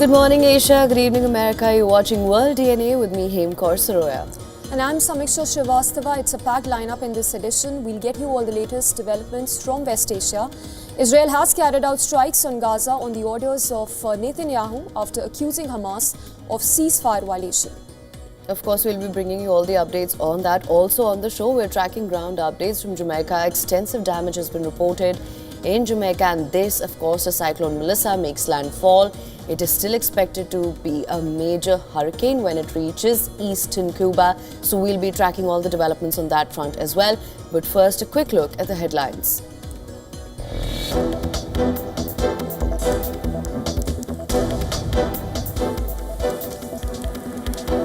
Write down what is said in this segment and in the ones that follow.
Good morning, Asia. Good evening, America. You're watching World DNA with me, Hem Kaur Saroya. And I'm Samiksha Srivastava. It's a packed lineup in this edition. We'll get you all the latest developments from West Asia. Israel has carried out strikes on Gaza on the orders of Netanyahu after accusing Hamas of ceasefire violation. Of course, we'll be bringing you all the updates on that. Also on the show, we're tracking ground updates from Jamaica. Extensive damage has been reported in Jamaica, and this, of course, as Cyclone Melissa makes landfall. It is still expected to be a major hurricane when it reaches eastern Cuba. So we'll be tracking all the developments on that front as well. But first, a quick look at the headlines.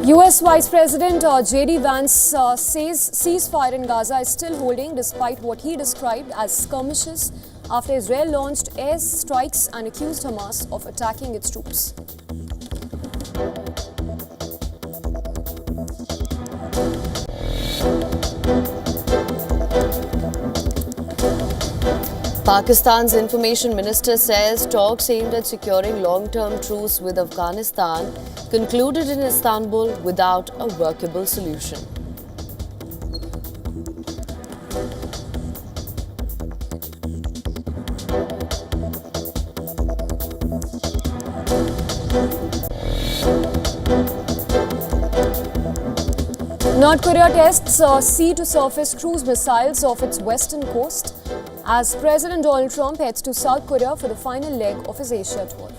US Vice President J.D. Vance says ceasefire in Gaza is still holding despite what he described as skirmishes after Israel launched air strikes and accused Hamas of attacking its troops. Pakistan's information minister says talks aimed at securing long-term truce with Afghanistan concluded in Istanbul without a workable solution. North Korea tests sea-to-surface cruise missiles off its western coast as President Donald Trump heads to South Korea for the final leg of his Asia tour.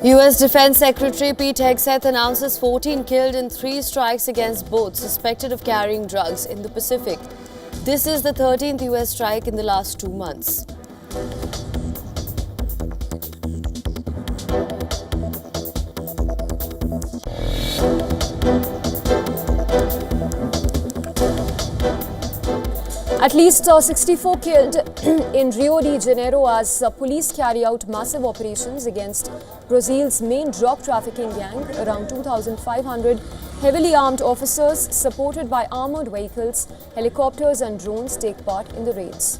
US Defense Secretary Pete Hegseth announces 14 killed in 3 strikes against boats suspected of carrying drugs in the Pacific. This is the 13th US strike in the last 2 months. At least 64 killed in Rio de Janeiro as police carry out massive operations against Brazil's main drug trafficking gang. Around 2,500 heavily armed officers supported by armored vehicles, helicopters and drones take part in the raids.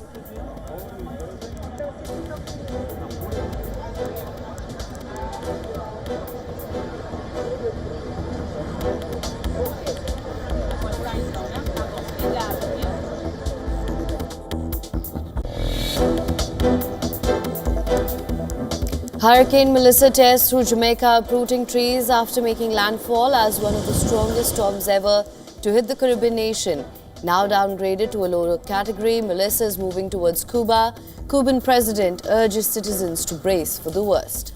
Hurricane Melissa tears through Jamaica, uprooting trees after making landfall as one of the strongest storms ever to hit the Caribbean nation. Now downgraded to a lower category, Melissa is moving towards Cuba. Cuban president urges citizens to brace for the worst.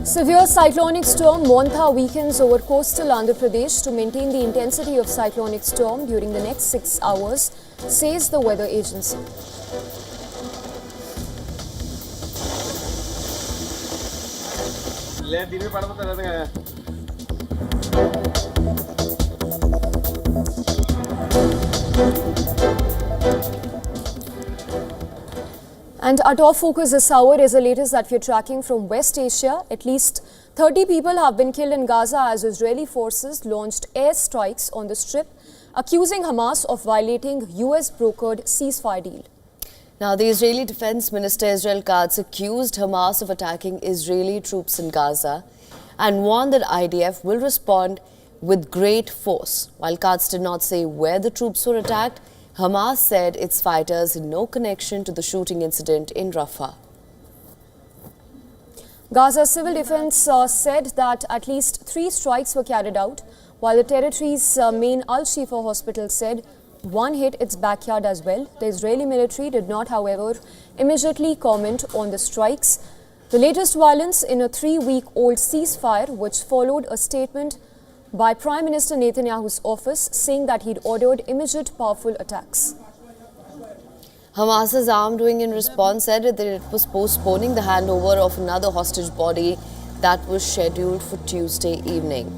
Severe cyclonic storm Montha weakens over coastal Andhra Pradesh to maintain the intensity of cyclonic storm during the next 6 hours, says the weather agency. And our top focus this hour is the latest that we're tracking from West Asia. At least 30 people have been killed in Gaza as Israeli forces launched air strikes on the Strip, accusing Hamas of violating US-brokered ceasefire deal. Now, the Israeli Defense Minister Israel Katz accused Hamas of attacking Israeli troops in Gaza and warned that IDF will respond with great force. While Katz did not say where the troops were attacked, Hamas said its fighters had no connection to the shooting incident in Rafah. Gaza Civil Defense said that at least 3 strikes were carried out, while the territory's main Al-Shifa hospital said one hit its backyard as well. The Israeli military did not, however, immediately comment on the strikes. The latest violence in a 3-week-old ceasefire, which followed a statement by Prime Minister Netanyahu's office saying that he'd ordered immediate powerful attacks. Hamas's armed wing in response said that it was postponing the handover of another hostage body that was scheduled for Tuesday evening.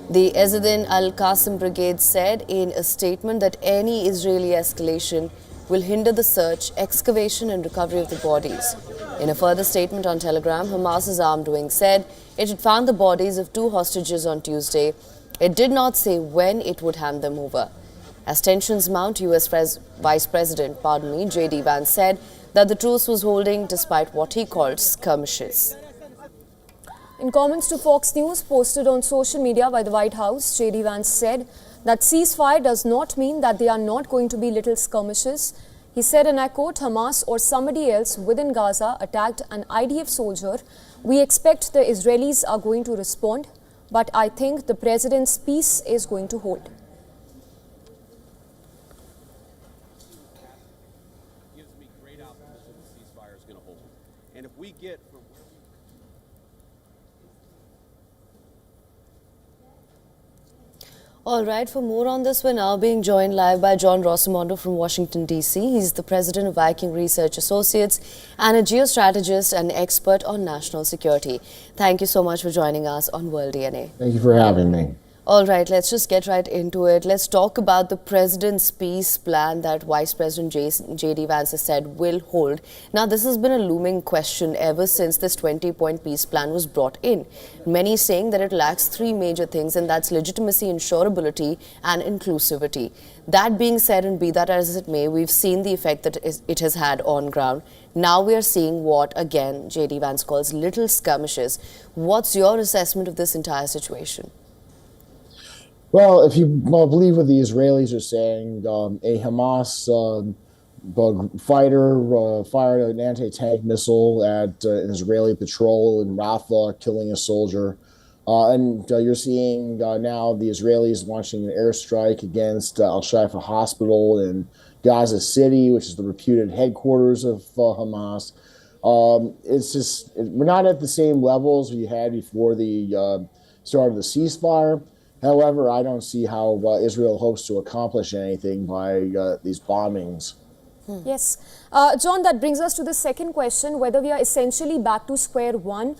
The Ezzeddin al-Qassam Brigade said in a statement that any Israeli escalation will hinder the search, excavation and recovery of the bodies. In a further statement on Telegram, Hamas's armed wing said it had found the bodies of 2 hostages on Tuesday. It did not say when it would hand them over. As tensions mount, US Vice President, J.D. Vance said that the truce was holding despite what he called skirmishes. In comments to Fox News posted on social media by the White House, J.D. Vance said that ceasefire does not mean that there are not going to be little skirmishes. He said, and I quote, Hamas or somebody else within Gaza attacked an IDF soldier. We expect the Israelis are going to respond, but I think the president's peace is going to hold. Gives me great optimism the ceasefire is going to hold. And if we get from All right, for more on this, we're now being joined live by John Rossimondo from Washington, D.C. He's the president of Viking Research Associates and a geostrategist and expert on national security. Thank you so much for joining us on World DNA. Thank you for having me. All right, let's just get right into it. Let's talk about the president's peace plan that Vice President J.D. Vance has said will hold. Now, this has been a looming question ever since this 20-point peace plan was brought in. Many saying that it lacks 3 major things, and that's legitimacy, insurability, and inclusivity. That being said, and be that as it may, we've seen the effect that it has had on ground. Now we are seeing what, again, J.D. Vance calls little skirmishes. What's your assessment of this entire situation? Well, if you believe what the Israelis are saying, a Hamas fighter fired an anti-tank missile at an Israeli patrol in Rafah, killing a soldier. And you're seeing now the Israelis launching an airstrike against Al-Shifa Hospital in Gaza City, which is the reputed headquarters of Hamas. It's just, we're not at the same levels we had before the start of the ceasefire. However, I don't see how Israel hopes to accomplish anything by these bombings. Yes. John, that brings us to the second question, whether we are essentially back to square one.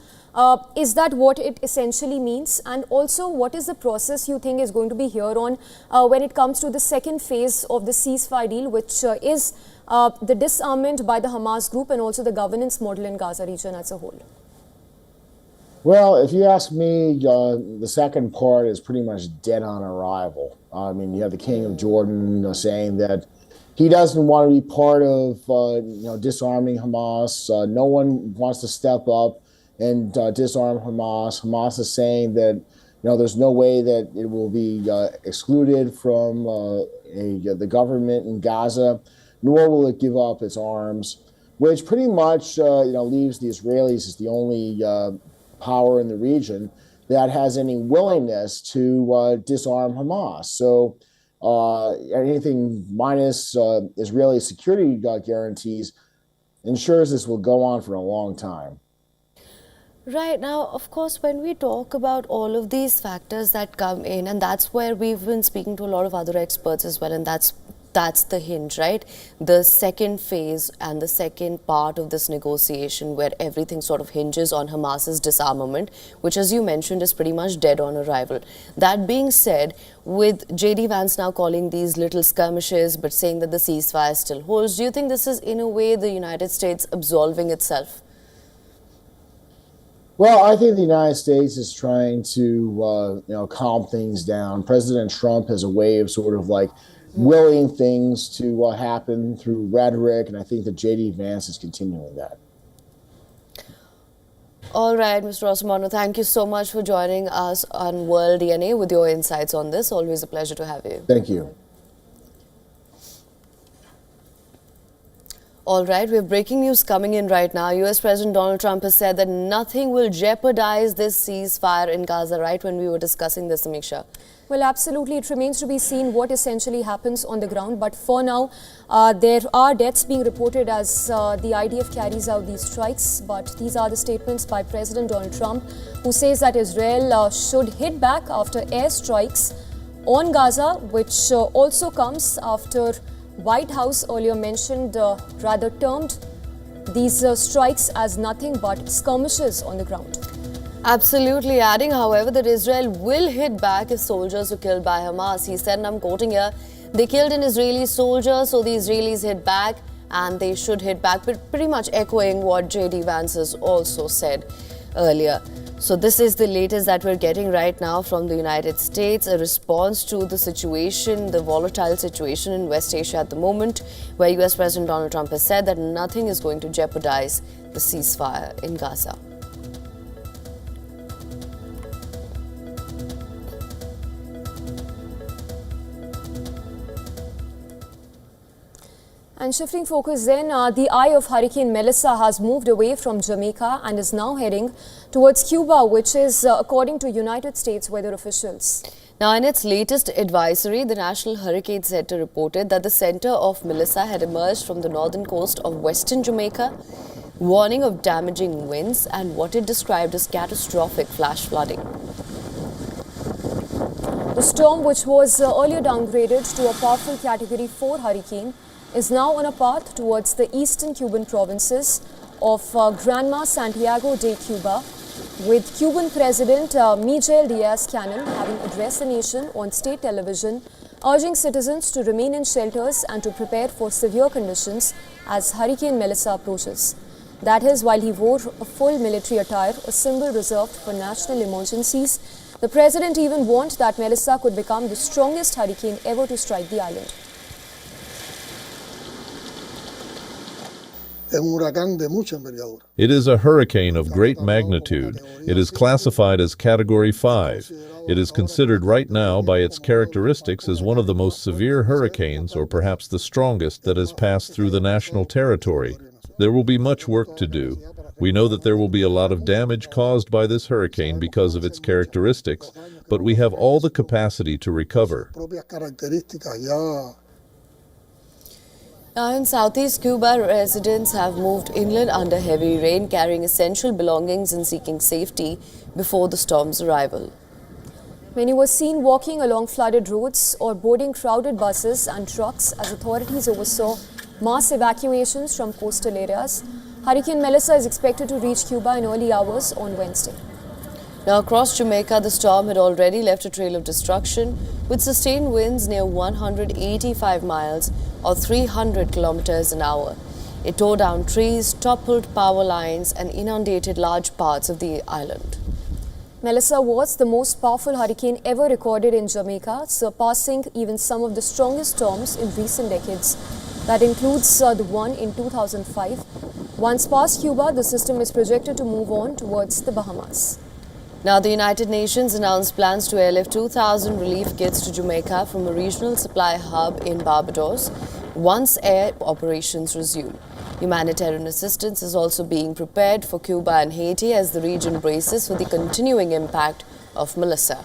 Is that what it essentially means? And also, what is the process you think is going to be here on when it comes to the second phase of the ceasefire deal, which is the disarmament by the Hamas group and also the governance model in Gaza region as a whole? Well, if you ask me, the second part is pretty much dead on arrival. I mean, you have the King of Jordan saying that he doesn't want to be part of, disarming Hamas. No one wants to step up and disarm Hamas. Hamas is saying that, there's no way that it will be excluded from the government in Gaza, nor will it give up its arms, which pretty much, leaves the Israelis as the only power in the region that has any willingness to disarm Hamas. So anything minus Israeli security guarantees ensures this will go on for a long time. Right. Now, of course, when we talk about all of these factors that come in, and that's where we've been speaking to a lot of other experts as well, and that's the hinge, right? The second phase and the second part of this negotiation where everything sort of hinges on Hamas's disarmament, which, as you mentioned, is pretty much dead on arrival. That being said, with J.D. Vance now calling these little skirmishes but saying that the ceasefire still holds, do you think this is, in a way, the United States absolving itself? Well, I think the United States is trying to, calm things down. President Trump has a way of sort of like willing things to happen through rhetoric, and I think that J.D. Vance is continuing that. All right, Mr. Rossimondo, thank you so much for joining us on World DNA with your insights on this. Always a pleasure to have you. Thank you. All right, we have breaking news coming in right now. US President Donald Trump has said that nothing will jeopardize this ceasefire in Gaza, right when we were discussing this, Samiksha? Well, absolutely. It remains to be seen what essentially happens on the ground. But for now, there are deaths being reported as the IDF carries out these strikes. But these are the statements by President Donald Trump, who says that Israel should hit back after airstrikes on Gaza, which also comes after White House earlier mentioned, rather termed these strikes as nothing but skirmishes on the ground. Absolutely, adding, however, that Israel will hit back if soldiers are killed by Hamas. He said, and I'm quoting here, They killed an Israeli soldier, so the Israelis hit back, and they should hit back, but pretty much echoing what J.D. Vance has also said earlier. So this is the latest that we're getting right now from the United States, a response to the situation, the volatile situation in West Asia at the moment, where US President Donald Trump has said that nothing is going to jeopardize the ceasefire in Gaza. And shifting focus then, the eye of Hurricane Melissa has moved away from Jamaica and is now heading towards Cuba, which is according to United States weather officials. Now, in its latest advisory, the National Hurricane Center reported that the center of Melissa had emerged from the northern coast of western Jamaica, warning of damaging winds and what it described as catastrophic flash flooding. The storm, which was earlier downgraded to a powerful Category 4 hurricane, is now on a path towards the eastern Cuban provinces of Granma, Santiago de Cuba, with Cuban President Miguel Diaz-Canel having addressed the nation on state television, urging citizens to remain in shelters and to prepare for severe conditions as Hurricane Melissa approaches. That is, while he wore a full military attire, a symbol reserved for national emergencies. The president even warned that Melissa could become the strongest hurricane ever to strike the island. It is a hurricane of great magnitude. It is classified as Category 5. It is considered right now by its characteristics as one of the most severe hurricanes, or perhaps the strongest, that has passed through the national territory. There will be much work to do. We know that there will be a lot of damage caused by this hurricane because of its characteristics, but we have all the capacity to recover. Now, in southeast Cuba, residents have moved inland under heavy rain, carrying essential belongings and seeking safety before the storm's arrival. Many were seen walking along flooded roads or boarding crowded buses and trucks as authorities oversaw mass evacuations from coastal areas. Hurricane Melissa is expected to reach Cuba in early hours on Wednesday. Now, across Jamaica, the storm had already left a trail of destruction, with sustained winds near 185 miles or 300 kilometers an hour. It tore down trees, toppled power lines, and inundated large parts of the island. Melissa was the most powerful hurricane ever recorded in Jamaica, surpassing even some of the strongest storms in recent decades. That includes the one in 2005. Once past Cuba, the system is projected to move on towards the Bahamas. Now, the United Nations announced plans to airlift 2,000 relief kits to Jamaica from a regional supply hub in Barbados once air operations resume. Humanitarian assistance is also being prepared for Cuba and Haiti as the region braces for the continuing impact of Melissa.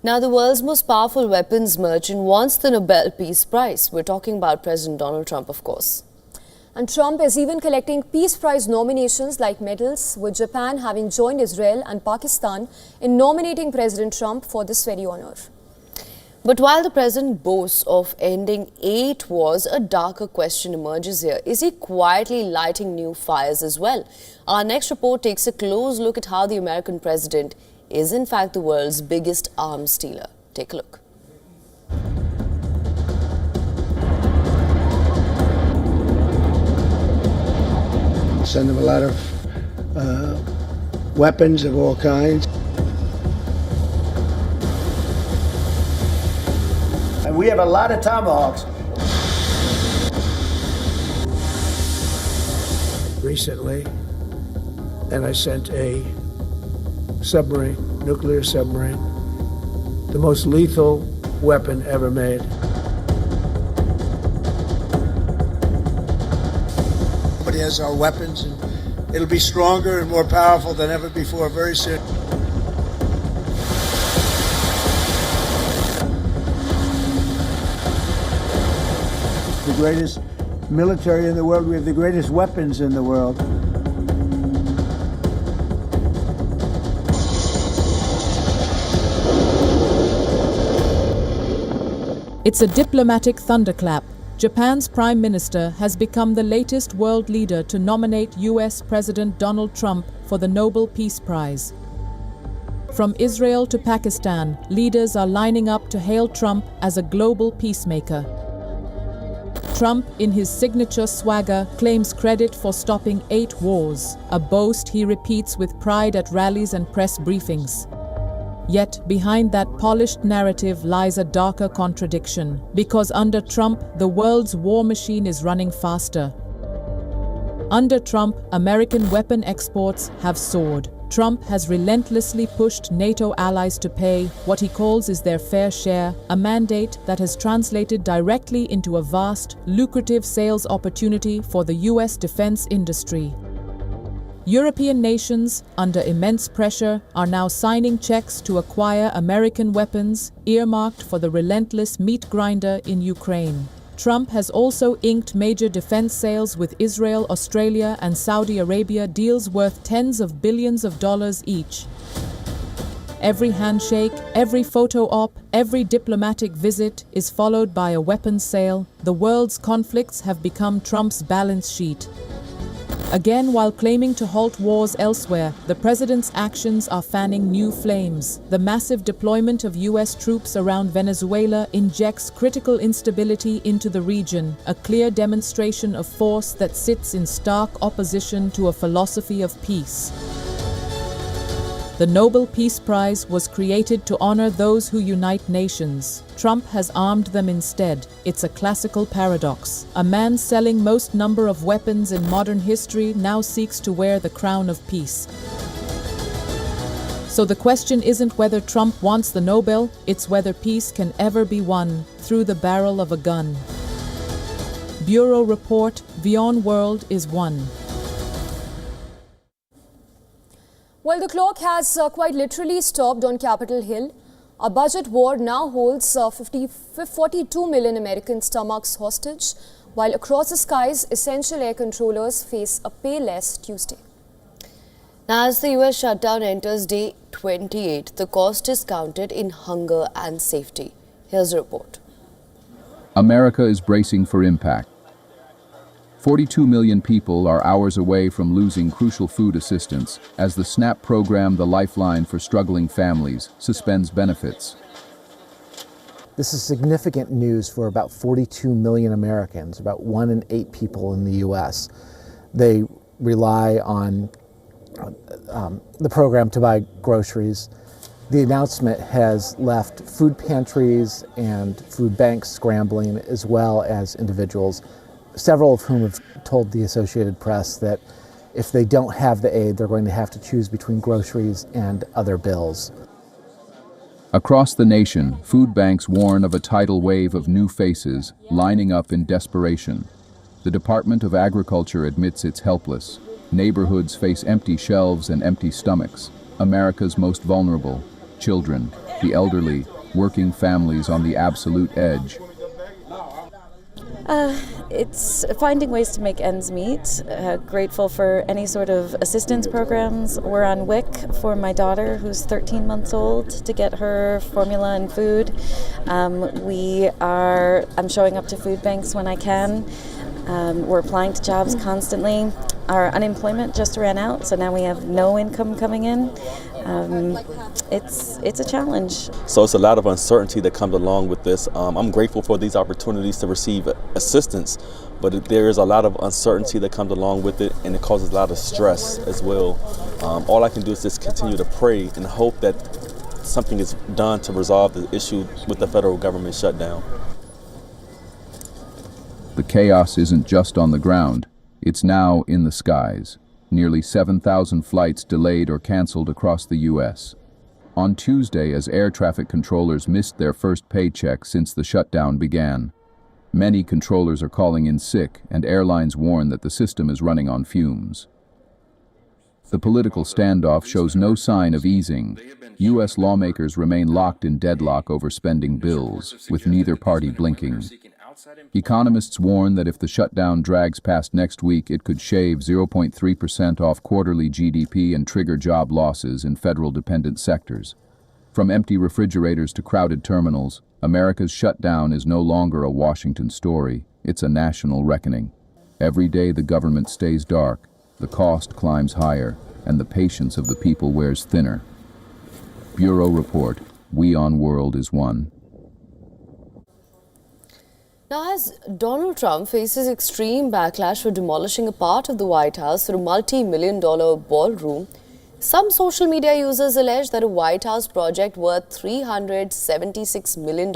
Now, the world's most powerful weapons merchant wants the Nobel Peace Prize. We're talking about President Donald Trump, of course. And Trump is even collecting Peace Prize nominations like medals, with Japan having joined Israel and Pakistan in nominating President Trump for this very honor. But while the president boasts of ending 8 wars, a darker question emerges here. Is he quietly lighting new fires as well? Our next report takes a close look at how the American president is in fact the world's biggest arms dealer. Take a look. Send them a lot of weapons of all kinds. And we have a lot of tomahawks. Recently, and I sent a submarine, nuclear submarine, the most lethal weapon ever made. But he has our weapons, and it'll be stronger and more powerful than ever before very soon. The greatest military in the world, we have the greatest weapons in the world. It's a diplomatic thunderclap Japan's Prime Minister has become the latest world leader to nominate US President Donald Trump for the Nobel Peace Prize. From Israel to Pakistan, leaders are lining up to hail Trump as a global peacemaker. Trump, in his signature swagger, claims credit for stopping 8 wars, a boast he repeats with pride at rallies and press briefings. Yet, behind that polished narrative lies a darker contradiction, because under Trump, the world's war machine is running faster. Under Trump, American weapon exports have soared. Trump has relentlessly pushed NATO allies to pay what he calls is their fair share, a mandate that has translated directly into a vast, lucrative sales opportunity for the US defense industry. European nations, under immense pressure, are now signing checks to acquire American weapons earmarked for the relentless meat grinder in Ukraine. Trump has also inked major defense sales with Israel, Australia, and Saudi Arabia, deals worth tens of billions of dollars each. Every handshake, every photo op, every diplomatic visit is followed by a weapons sale. The world's conflicts have become Trump's balance sheet. Again, while claiming to halt wars elsewhere, the president's actions are fanning new flames. The massive deployment of US troops around Venezuela injects critical instability into the region, a clear demonstration of force that sits in stark opposition to a philosophy of peace. The Nobel Peace Prize was created to honor those who unite nations. Trump has armed them instead. It's a classical paradox. A man selling most number of weapons in modern history now seeks to wear the crown of peace. So the question isn't whether Trump wants the Nobel, it's whether peace can ever be won through the barrel of a gun. Bureau Report, WION World is one. Well, the clock has quite literally stopped on Capitol Hill. A budget war now holds 42 million American stomachs hostage, while across the skies, essential air controllers face a pay less Tuesday. Now, as the US shutdown enters day 28, the cost is counted in hunger and safety. Here's a report. America is bracing for impact. 42 million people are hours away from losing crucial food assistance as the SNAP program, the lifeline for struggling families, suspends benefits. This is significant news for about 42 million Americans, about 1 in 8 people in the U.S. They rely on the program to buy groceries. The announcement has left food pantries and food banks scrambling, as well as individuals, several of whom have told the Associated Press that if they don't have the aid, they're going to have to choose between groceries and other bills. Across the nation, food banks warn of a tidal wave of new faces lining up in desperation. The Department of Agriculture admits it's helpless. Neighborhoods face empty shelves and empty stomachs. America's most vulnerable, children, the elderly, working families on the absolute edge. It's finding ways to make ends meet. Grateful for any sort of assistance programs. We're on WIC for my daughter, who's 13 months old, to get her formula and food. I'm showing up to food banks when I can. We're applying to jobs constantly. Our unemployment just ran out, so now we have no income coming in. It's a challenge. So it's a lot of uncertainty that comes along with this. I'm grateful for these opportunities to receive assistance, but there is a lot of uncertainty that comes along with it, and it causes a lot of stress as well. All I can do is just continue to pray and hope that something is done to resolve the issue with the federal government shutdown. The chaos isn't just on the ground, it's now in the skies. Nearly 7,000 flights delayed or canceled across the U.S. On Tuesday, as air traffic controllers missed their first paycheck since the shutdown began. Many controllers are calling in sick, and airlines warn that the system is running on fumes. The political standoff shows no sign of easing. U.S. lawmakers remain locked in deadlock over spending bills, with neither party blinking. Economists warn that if the shutdown drags past next week, it could shave 0.3% off quarterly GDP and trigger job losses in federal-dependent sectors. From empty refrigerators to crowded terminals, America's shutdown is no longer a Washington story, it's a national reckoning. Every day the government stays dark, the cost climbs higher, and the patience of the people wears thinner. Bureau Report, WION The World is one. Now, as Donald Trump faces extreme backlash for demolishing a part of the White House for a multi-million-dollar ballroom, some social media users allege that a White House project worth $376 million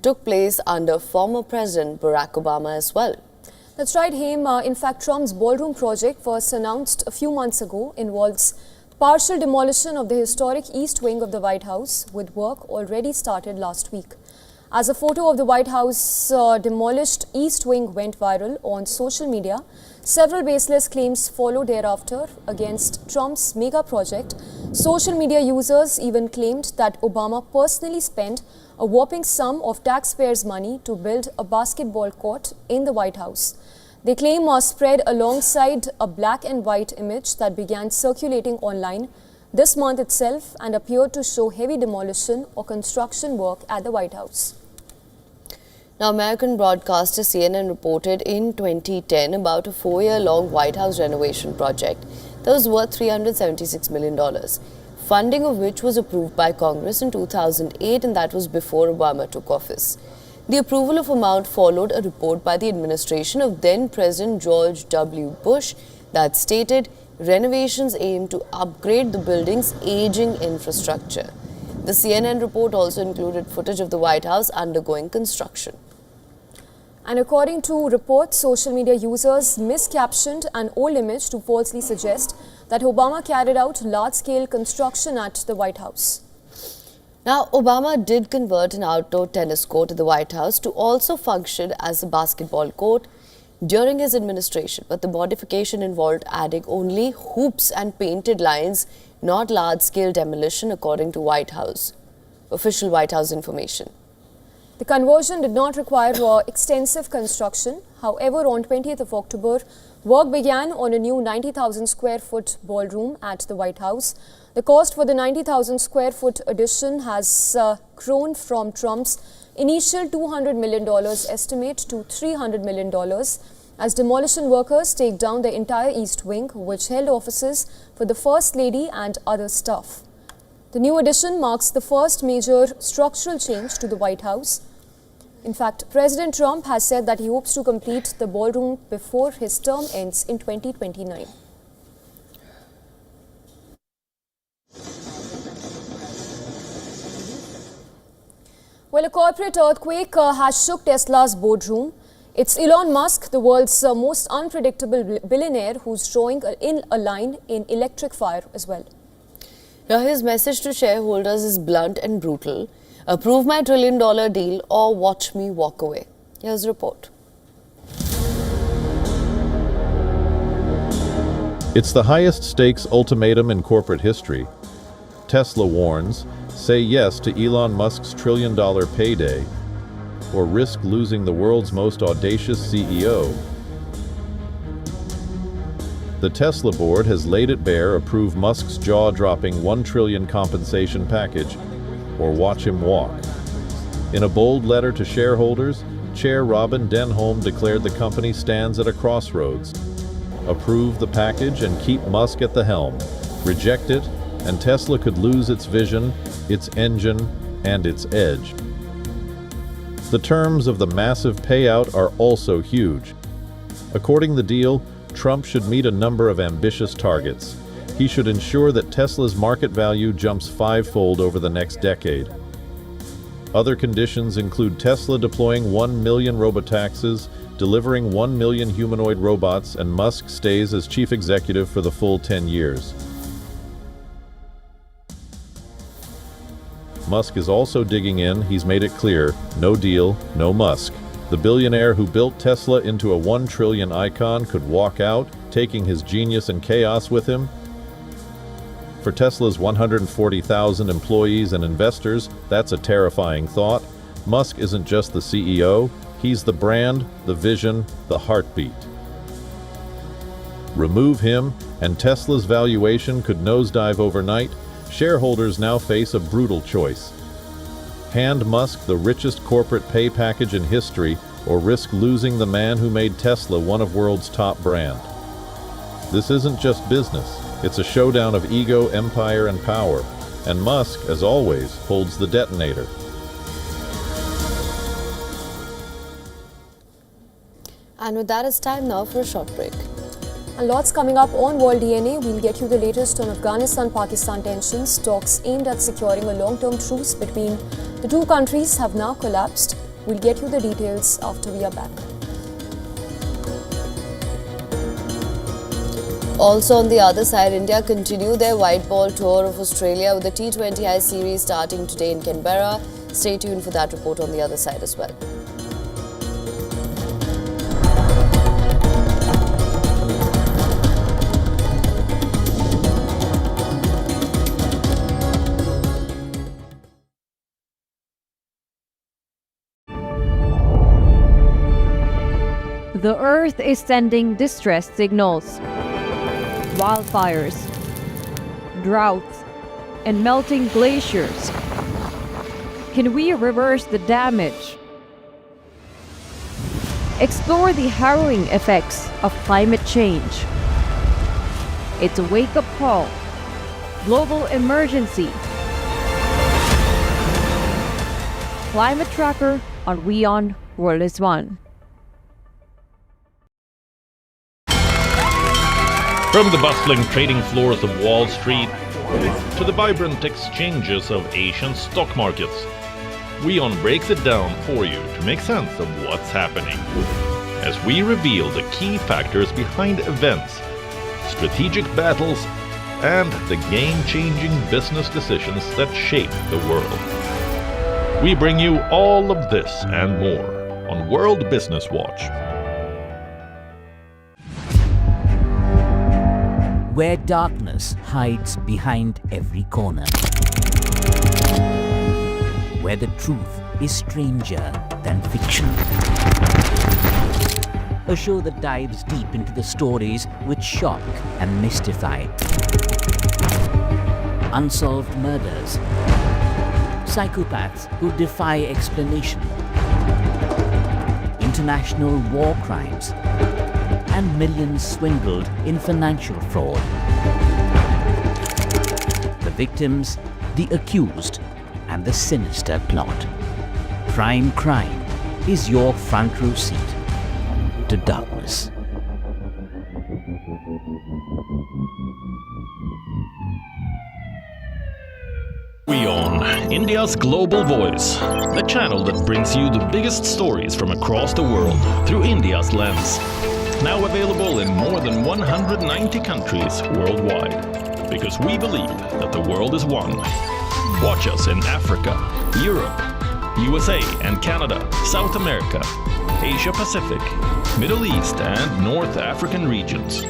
took place under former President Barack Obama as well. That's right, Haim. In fact, Trump's ballroom project, first announced a few months ago, involves partial demolition of the historic East Wing of the White House, with work already started last week. As a photo of the White House demolished East Wing went viral on social media, several baseless claims followed thereafter against Trump's mega project. Social media users even claimed that Obama personally spent a whopping sum of taxpayers' money to build a basketball court in the White House. The claim was spread alongside a black and white image that began circulating online this month itself and appeared to show heavy demolition or construction work at the White House. Now, American broadcaster CNN reported in 2010 about a 4-year-long White House renovation project that was worth $376 million, funding of which was approved by Congress in 2008, and that was before Obama took office. The approval of amount followed a report by the administration of then-President George W. Bush that stated renovations aim to upgrade the building's aging infrastructure. The CNN report also included footage of the White House undergoing construction. And according to reports, social media users miscaptioned an old image to falsely suggest that Obama carried out large-scale construction at the White House. Now, Obama did convert an outdoor tennis court at the White House to also function as a basketball court during his administration, but the modification involved adding only hoops and painted lines, not large-scale demolition, according to official White House information. The conversion did not require extensive construction. However, on 20th of October, work began on a new 90,000 square foot ballroom at the White House. The cost for the 90,000 square foot addition has grown from Trump's initial $200 million estimate to $300 million as demolition workers take down the entire East Wing, which held offices for the First Lady and other staff. The new addition marks the first major structural change to the White House. In fact, President Trump has said that he hopes to complete the ballroom before his term ends in 2029. Well, a corporate earthquake has shook Tesla's boardroom. It's Elon Musk, the world's most unpredictable billionaire, who's drawing in a line in electric fire as well. Now, his message to shareholders is blunt and brutal. Approve my $1 trillion deal or watch me walk away. Here's the report. It's the highest stakes ultimatum in corporate history. Tesla warns, say yes to Elon Musk's $1 trillion payday, or risk losing the world's most audacious CEO. The Tesla board has laid it bare, approve Musk's jaw-dropping $1 trillion compensation package, or watch him walk. In a bold letter to shareholders, Chair Robin Denholm declared the company stands at a crossroads. Approve the package and keep Musk at the helm. Reject it, and Tesla could lose its vision, its engine, and its edge. The terms of the massive payout are also huge. According to the deal, Trump should meet a number of ambitious targets. He should ensure that Tesla's market value jumps 5-fold over the next decade. Other conditions include Tesla deploying 1 million robotaxis, delivering 1 million humanoid robots, and Musk stays as chief executive for the full 10 years. Musk is also digging in. He's made it clear, no deal, no Musk. The billionaire who built Tesla into a $1 trillion icon could walk out, taking his genius and chaos with him. For Tesla's 140,000 employees and investors, that's a terrifying thought. Musk isn't just the CEO, he's the brand, the vision, the heartbeat. Remove him, and Tesla's valuation could nosedive overnight. Shareholders now face a brutal choice. Hand Musk the richest corporate pay package in history, or risk losing the man who made Tesla one of world's top brand. This isn't just business. It's a showdown of ego, empire, and power. And Musk, as always, holds the detonator. And with that, it's time now for a short break. And lots coming up on World DNA. We'll get you the latest on Afghanistan-Pakistan tensions. Talks aimed at securing a long-term truce between the two countries have now collapsed. We'll get you the details after we are back. Also on the other side, India continue their white ball tour of Australia with the T20I series starting today in Canberra. Stay tuned for that report on the other side as well. The Earth is sending distress signals. Wildfires, droughts, and melting glaciers. Can we reverse the damage? Explore the harrowing effects of climate change. It's a wake-up call. Global emergency. Climate Tracker on WION World is One. From the bustling trading floors of Wall Street to the vibrant exchanges of Asian stock markets, WION breaks it down for you to make sense of what's happening. As we reveal the key factors behind events, strategic battles, and the game-changing business decisions that shape the world. We bring you all of this and more on World Business Watch. Where darkness hides behind every corner. Where the truth is stranger than fiction. A show that dives deep into the stories which shock and mystify. Unsolved murders. Psychopaths who defy explanation. International war crimes. And millions swindled in financial fraud. The victims, the accused, and the sinister plot. Prime Crime is your front row seat to darkness. WION, India's global voice, the channel that brings you the biggest stories from across the world through India's lens. Now available in more than 190 countries worldwide. Because we believe that the world is one. Watch us in Africa, Europe, USA and Canada, South America, Asia Pacific, Middle East and North African regions.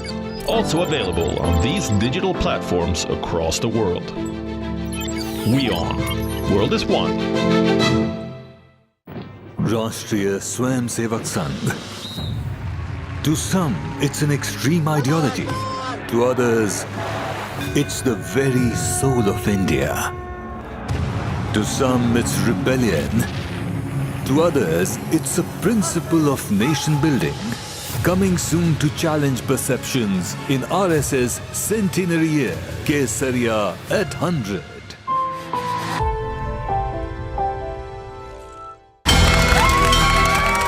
Also available on these digital platforms across the world. WION, World is One. Rashtriya Swayamsevak Sangh. To some, it's an extreme ideology. To others, it's the very soul of India. To some, it's rebellion. To others, it's a principle of nation building. Coming soon to challenge perceptions in RSS centenary year, Kesariya at 100.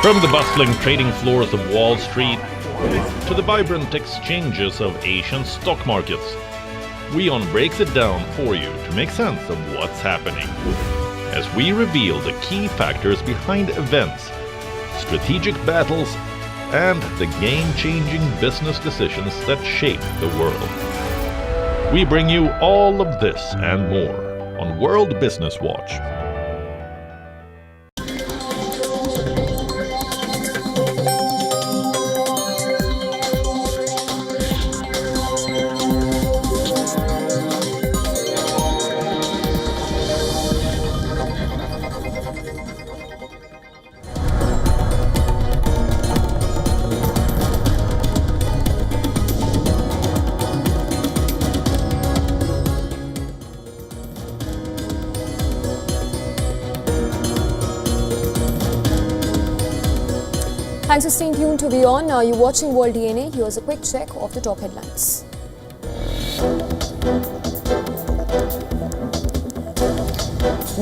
From the bustling trading floors of Wall Street to the vibrant exchanges of Asian stock markets, WION breaks it down for you to make sense of what's happening. As we reveal the key factors behind events, strategic battles, and the game-changing business decisions that shape the world. We bring you all of this and more on World Business Watch. Thanks for staying tuned to WION. You're watching World DNA. Here's a quick check of the top headlines.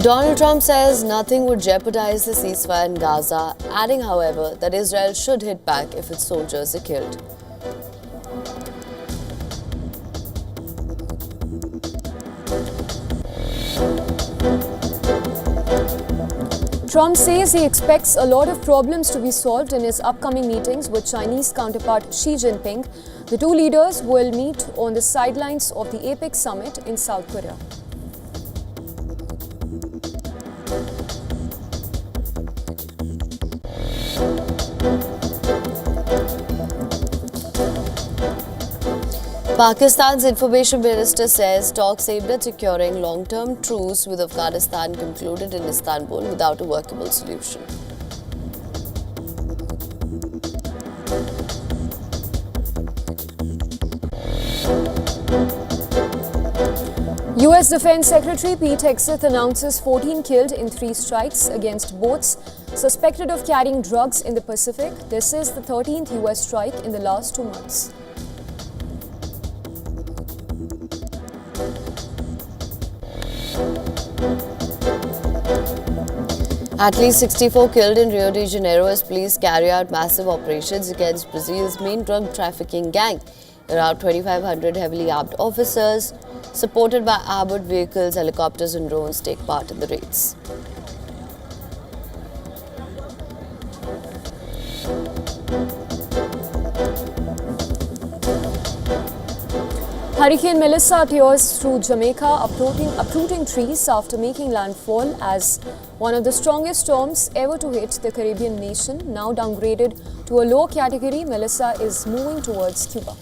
Donald Trump says nothing would jeopardize the ceasefire in Gaza, adding, however, that Israel should hit back if its soldiers are killed. Trump says he expects a lot of problems to be solved in his upcoming meetings with Chinese counterpart Xi Jinping. The two leaders will meet on the sidelines of the APEC summit in South Korea. Pakistan's information minister says talks aimed at securing long-term truce with Afghanistan concluded in Istanbul without a workable solution. US Defense Secretary Pete Hegseth announces 14 killed in 3 strikes against boats suspected of carrying drugs in the Pacific. This is the 13th US strike in the last 2 months. At least 64 killed in Rio de Janeiro as police carry out massive operations against Brazil's main drug trafficking gang. Around 2,500 heavily armed officers, supported by armored vehicles, helicopters and drones, take part in the raids. Hurricane Melissa tears through Jamaica, uprooting trees after making landfall as one of the strongest storms ever to hit the Caribbean nation. Now downgraded to a low category, Melissa is moving towards Cuba.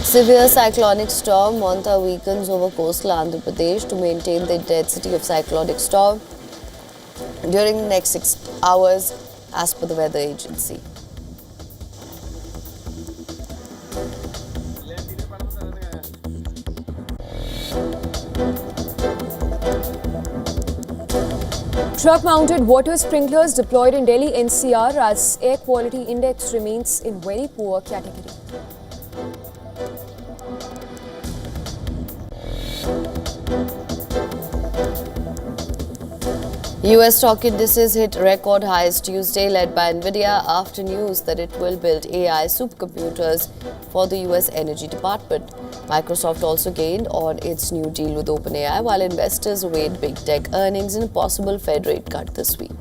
Severe cyclonic storm Monta weakens over coastal Andhra Pradesh to maintain the intensity of cyclonic storm during the next 6 hours, as per the weather agency. Truck-mounted water sprinklers deployed in Delhi NCR as air quality index remains in very poor category. US stock indices hit record highs Tuesday, led by Nvidia after news that it will build AI supercomputers for the US Energy Department. Microsoft also gained on its new deal with OpenAI, while investors await big tech earnings and a possible Fed rate cut this week.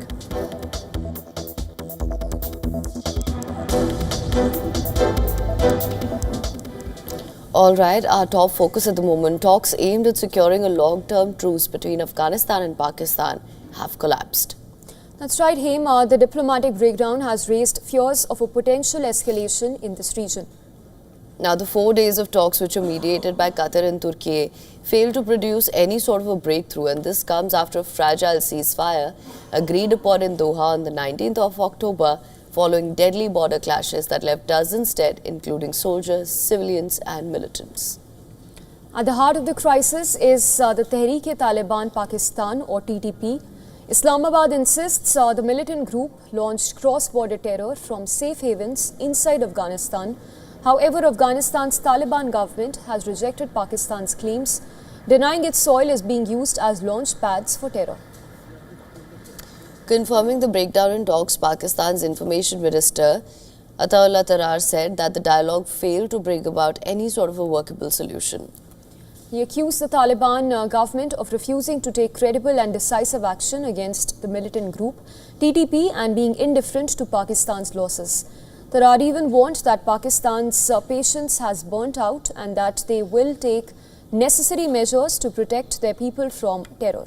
All right, our top focus at the moment. Talks aimed at securing a long-term truce between Afghanistan and Pakistan have collapsed. That's right, Haim. The diplomatic breakdown has raised fears of a potential escalation in this region. Now, the 4 days of talks, which were mediated by Qatar and Turkey, failed to produce any sort of a breakthrough, and this comes after a fragile ceasefire agreed upon in Doha on the 19th of October, following deadly border clashes that left dozens dead, including soldiers, civilians and militants. At the heart of the crisis is the Tehreek-e-Taliban Pakistan, or TTP. Islamabad insists the militant group launched cross-border terror from safe havens inside Afghanistan. However, Afghanistan's Taliban government has rejected Pakistan's claims, denying its soil is being used as launch pads for terror. Confirming the breakdown in talks, Pakistan's information minister Ataullah Tarar said that the dialogue failed to bring about any sort of a workable solution. He accused the Taliban government of refusing to take credible and decisive action against the militant group, TTP, and being indifferent to Pakistan's losses. Tarar even warned that Pakistan's patience has burnt out and that they will take necessary measures to protect their people from terror.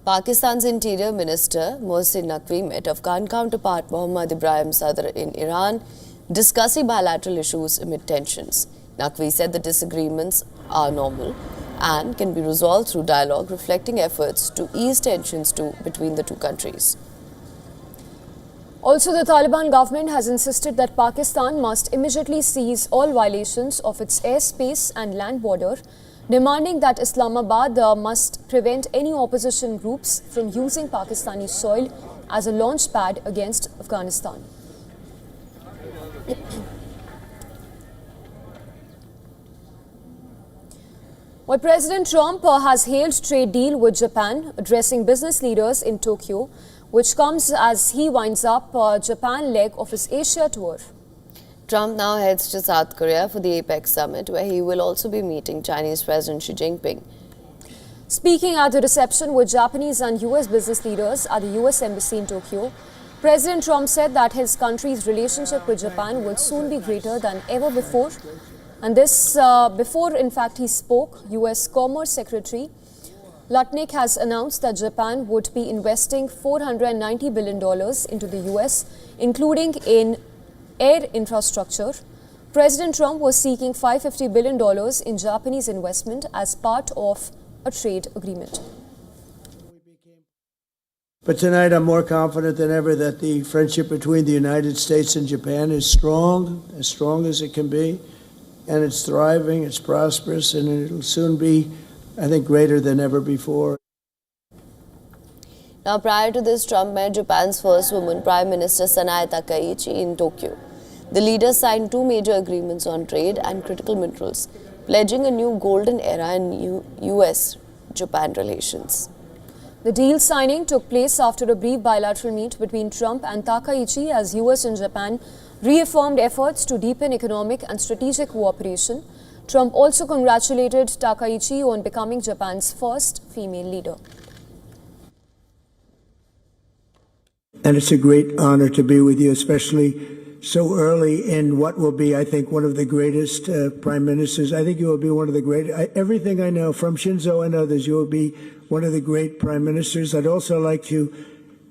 Pakistan's Interior Minister Mohsin Naqvi met Afghan counterpart Mohammad Ibrahim Sadr in Iran, discussing bilateral issues amid tensions. Naqvi said the disagreements are normal and can be resolved through dialogue, reflecting efforts to ease tensions between the two countries. Also, the Taliban government has insisted that Pakistan must immediately cease all violations of its airspace and land border, demanding that Islamabad must prevent any opposition groups from using Pakistani soil as a launch pad against Afghanistan. Well, President Trump has hailed trade deal with Japan, addressing business leaders in Tokyo, which comes as he winds up Japan leg of his Asia tour. Trump now heads to South Korea for the APEC summit, where he will also be meeting Chinese President Xi Jinping. Speaking at the reception with Japanese and US business leaders at the US Embassy in Tokyo, President Trump said that his country's relationship with Japan would soon be greater than ever before. And this before, in fact, he spoke, US Commerce Secretary Lutnick has announced that Japan would be investing $490 billion into the US, including in air infrastructure. President Trump was seeking $550 billion in Japanese investment as part of a trade agreement. But tonight I'm more confident than ever that the friendship between the United States and Japan is strong as it can be, and it's thriving, it's prosperous, and it'll soon be, I think, greater than ever before. Now, prior to this, Trump met Japan's first woman, Prime Minister Sanae Takaichi, in Tokyo. The leaders signed two major agreements on trade and critical minerals, pledging a new golden era in US-Japan relations. The deal signing took place after a brief bilateral meet between Trump and Takaichi as US and Japan reaffirmed efforts to deepen economic and strategic cooperation. Trump also congratulated Takaichi on becoming Japan's first female leader. And it's a great honor to be with you, especially so early in what will be, I think, one of the greatest prime ministers. I think you will be one of the great, everything I know from Shinzo and others, you will be one of the great prime ministers. I'd also like to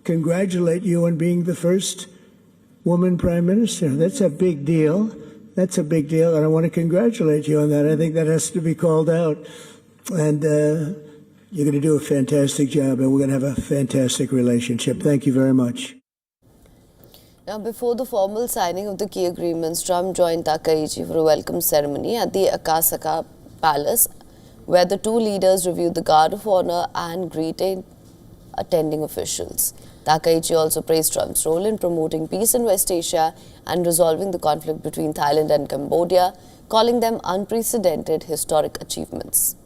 congratulate you on being the first woman prime minister. That's a big deal. That's a big deal, and I want to congratulate you on that. I think that has to be called out. And you're going to do a fantastic job, and we're going to have a fantastic relationship. Thank you very much. Now, before the formal signing of the key agreements, Trump joined Takaichi for a welcome ceremony at the Akasaka Palace, where the two leaders reviewed the Guard of Honor and greeted attending officials. Takaichi also praised Trump's role in promoting peace in West Asia and resolving the conflict between Thailand and Cambodia, calling them unprecedented historic achievements.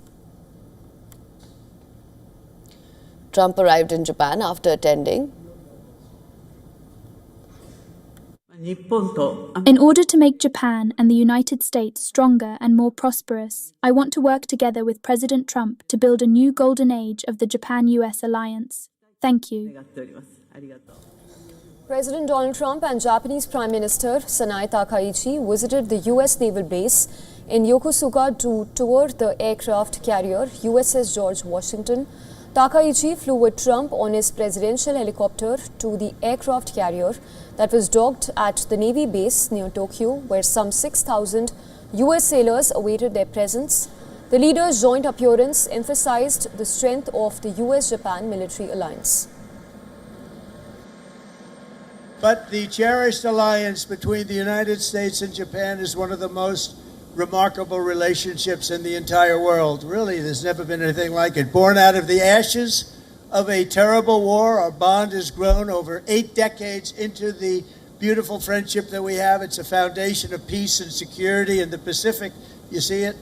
Trump arrived in Japan after attending In order to make Japan and the United States stronger and more prosperous, I want to work together with President Trump to build a new golden age of the Japan-US alliance. Thank you. President Donald Trump and Japanese Prime Minister Sanae Takaichi visited the US Naval Base in Yokosuka to tour the aircraft carrier USS George Washington. Takaichi flew with Trump on his presidential helicopter to the aircraft carrier that was docked at the Navy base near Tokyo, where some 6,000 US sailors awaited their presence. The leaders' joint appearance emphasized the strength of the US-Japan military alliance. But the cherished alliance between the United States and Japan is one of the most remarkable relationships in the entire world. Really, there's never been anything like it. Born out of the ashes of a terrible war, our bond has grown over 8 decades into the beautiful friendship that we have. It's a foundation of peace and security in the Pacific. You see it?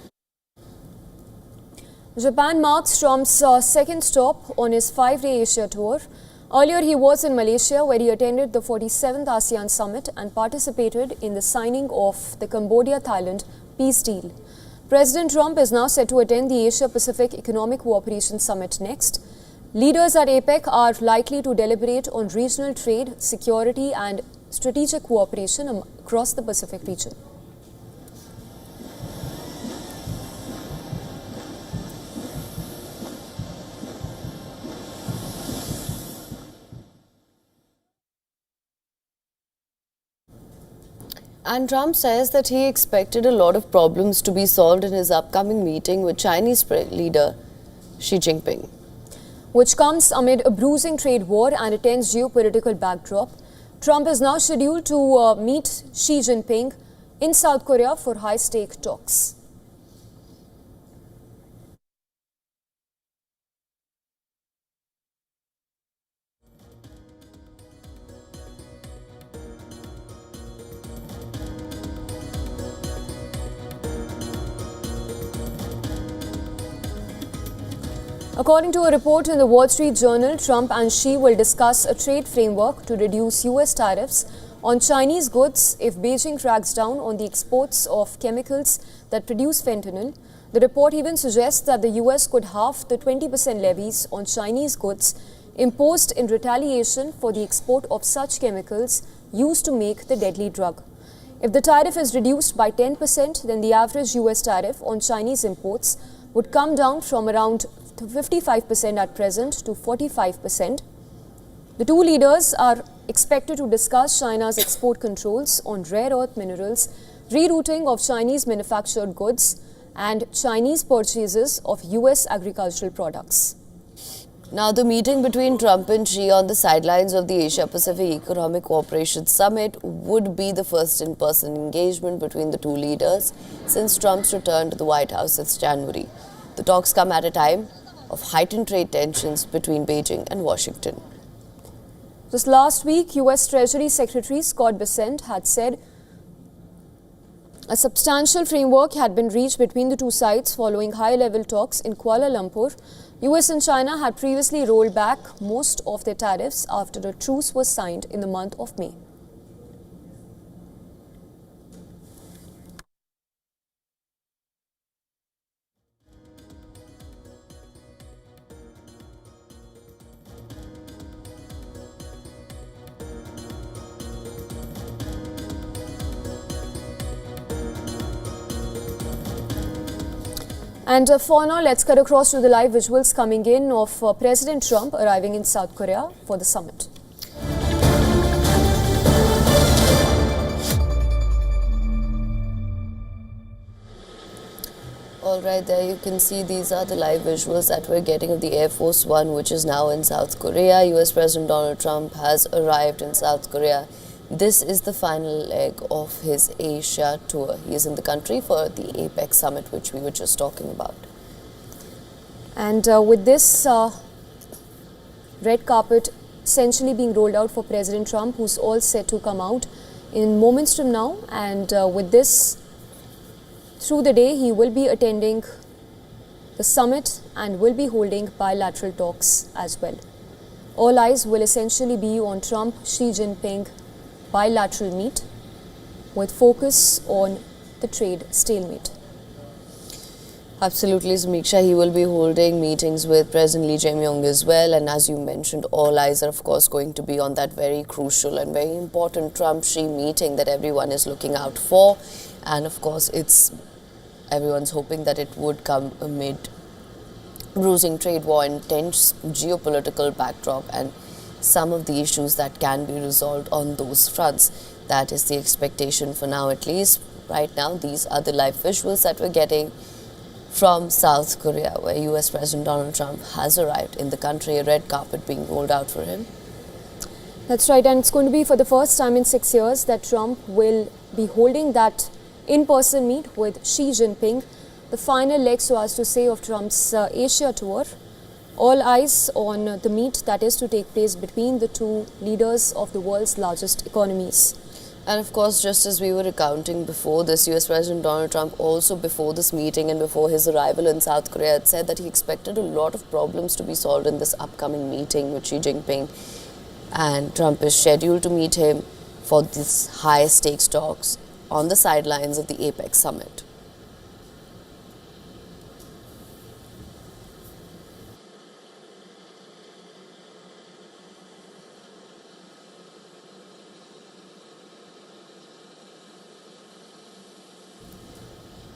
Japan marks Trump's second stop on his 5-day Asia tour. Earlier, he was in Malaysia, where he attended the 47th ASEAN Summit and participated in the signing of the Cambodia-Thailand peace deal. President Trump is now set to attend the Asia-Pacific Economic Cooperation Summit next. Leaders at APEC are likely to deliberate on regional trade, security and strategic cooperation across the Pacific region. And Trump says that he expected a lot of problems to be solved in his upcoming meeting with Chinese leader Xi Jinping, which comes amid a bruising trade war and a tense geopolitical backdrop. Trump is now scheduled to meet Xi Jinping in South Korea for high-stake talks. According to a report in the Wall Street Journal, Trump and Xi will discuss a trade framework to reduce US tariffs on Chinese goods if Beijing cracks down on the exports of chemicals that produce fentanyl. The report even suggests that the US could halve the 20% levies on Chinese goods imposed in retaliation for the export of such chemicals used to make the deadly drug. If the tariff is reduced by 10%, then the average US tariff on Chinese imports would come down from around 55% at present to 45%. The two leaders are expected to discuss China's export controls on rare earth minerals, rerouting of Chinese manufactured goods, and Chinese purchases of US agricultural products. Now, the meeting between Trump and Xi on the sidelines of the Asia-Pacific Economic Cooperation Summit would be the first in-person engagement between the two leaders since Trump's return to the White House this January. The talks come at a time of heightened trade tensions between Beijing and Washington. Just last week, US Treasury Secretary Scott Bessent had said a substantial framework had been reached between the two sides following high-level talks in Kuala Lumpur. US and China had previously rolled back most of their tariffs after a truce was signed in the month of May. And for now, let's cut across to the live visuals coming in of President Trump arriving in South Korea for the summit. All right, there you can see these are the live visuals that we're getting of the Air Force One, which is now in South Korea. US President Donald Trump has arrived in South Korea. This is the final leg of his Asia tour. He is in the country for the APEC summit, which we were just talking about. And with this red carpet essentially being rolled out for President Trump, who's all set to come out in moments from now. And with this, through the day, he will be attending the summit and will be holding bilateral talks as well. All eyes will essentially be on Trump, Xi Jinping bilateral meet with focus on the trade stalemate. Absolutely, Samiksha. He will be holding meetings with President Lee Jae-myung as well. And as you mentioned, all eyes are, of course, going to be on that very crucial and very important Trump-Xi meeting that everyone is looking out for. And, of course, everyone's hoping that it would come amid bruising trade war and tense geopolitical backdrop and some of the issues that can be resolved on those fronts. That is the expectation for now, at least. Right now, these are the live visuals that we're getting from South Korea, where US President Donald Trump has arrived in the country, a red carpet being rolled out for him. That's right, and it's going to be for the first time in 6 years that Trump will be holding that in-person meet with Xi Jinping, the final leg, so as to say, of Trump's Asia tour. All eyes on the meet that is to take place between the two leaders of the world's largest economies. And of course, just as we were recounting before this, US President Donald Trump also before this meeting and before his arrival in South Korea had said that he expected a lot of problems to be solved in this upcoming meeting with Xi Jinping. And Trump is scheduled to meet him for these high-stakes talks on the sidelines of the APEC summit.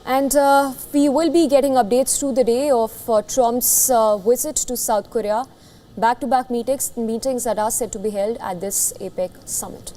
And we will be getting updates through the day of Trump's visit to South Korea, back-to-back meetings that are set to be held at this APEC summit.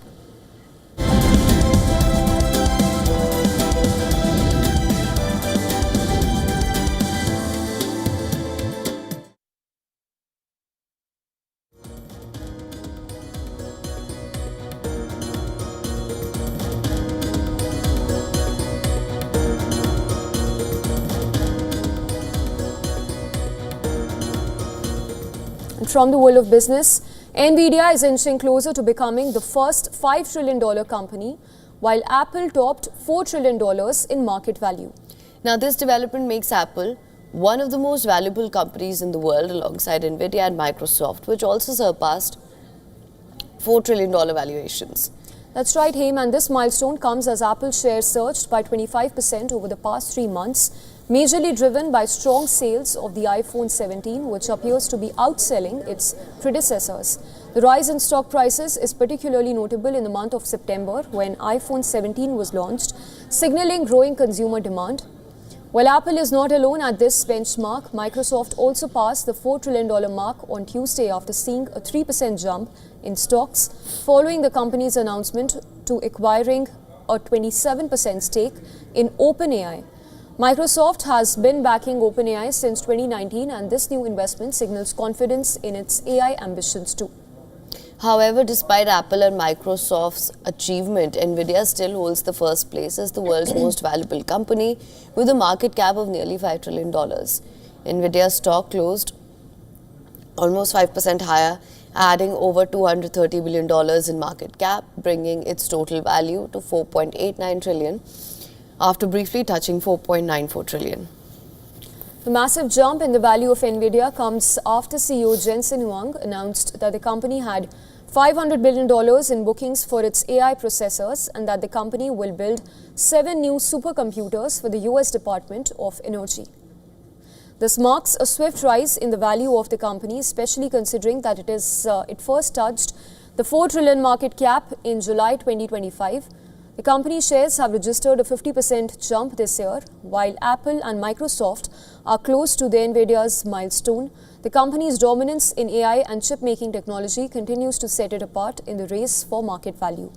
From the world of business, Nvidia is inching closer to becoming the first $5 trillion company, while Apple topped $4 trillion in market value. Now, this development makes Apple one of the most valuable companies in the world alongside Nvidia and Microsoft, which also surpassed $4 trillion valuations. That's right, Haim, and this milestone comes as Apple shares surged by 25% over the past 3 months, majorly driven by strong sales of the iPhone 17, which appears to be outselling its predecessors. The rise in stock prices is particularly notable in the month of September, when iPhone 17 was launched, signaling growing consumer demand. While Apple is not alone at this benchmark, Microsoft also passed the $4 trillion mark on Tuesday after seeing a 3% jump in stocks following the company's announcement to acquiring a 27% stake in OpenAI. Microsoft has been backing OpenAI since 2019, and this new investment signals confidence in its AI ambitions too. However, despite Apple and Microsoft's achievement, Nvidia still holds the first place as the world's most valuable company with a market cap of nearly $5 trillion. Nvidia's stock closed almost 5% higher, adding over $230 billion in market cap, bringing its total value to $4.89 trillion after briefly touching $4.94 trillion. The massive jump in the value of Nvidia comes after CEO Jensen Huang announced that the company had $500 billion in bookings for its AI processors and that the company will build 7 new supercomputers for the US Department of Energy. This marks a swift rise in the value of the company, especially considering that it first touched the $4 trillion market cap in July 2025. The company shares have registered a 50% jump this year, while Apple and Microsoft are close to the Nvidia's milestone. The company's dominance in AI and chip-making technology continues to set it apart in the race for market value.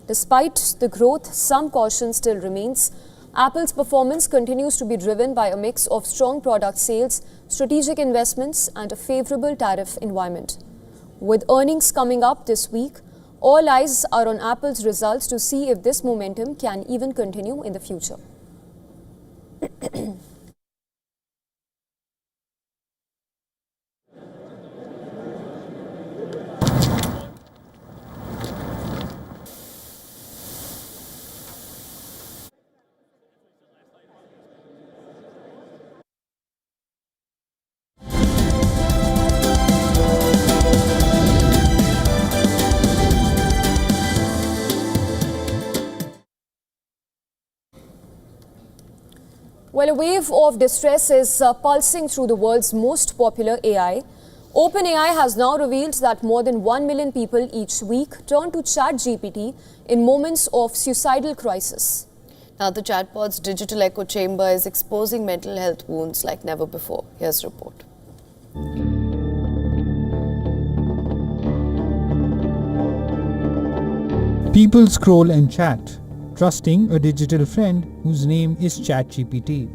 Despite the growth, some caution still remains. Apple's performance continues to be driven by a mix of strong product sales, strategic investments, and a favorable tariff environment. With earnings coming up this week, all eyes are on Apple's results to see if this momentum can even continue in the future. Well, a wave of distress is pulsing through the world's most popular AI. OpenAI has now revealed that more than 1 million people each week turn to ChatGPT in moments of suicidal crisis. Now, the chatbot's digital echo chamber is exposing mental health wounds like never before. Here's a report. People scroll and chat, trusting a digital friend whose name is ChatGPT.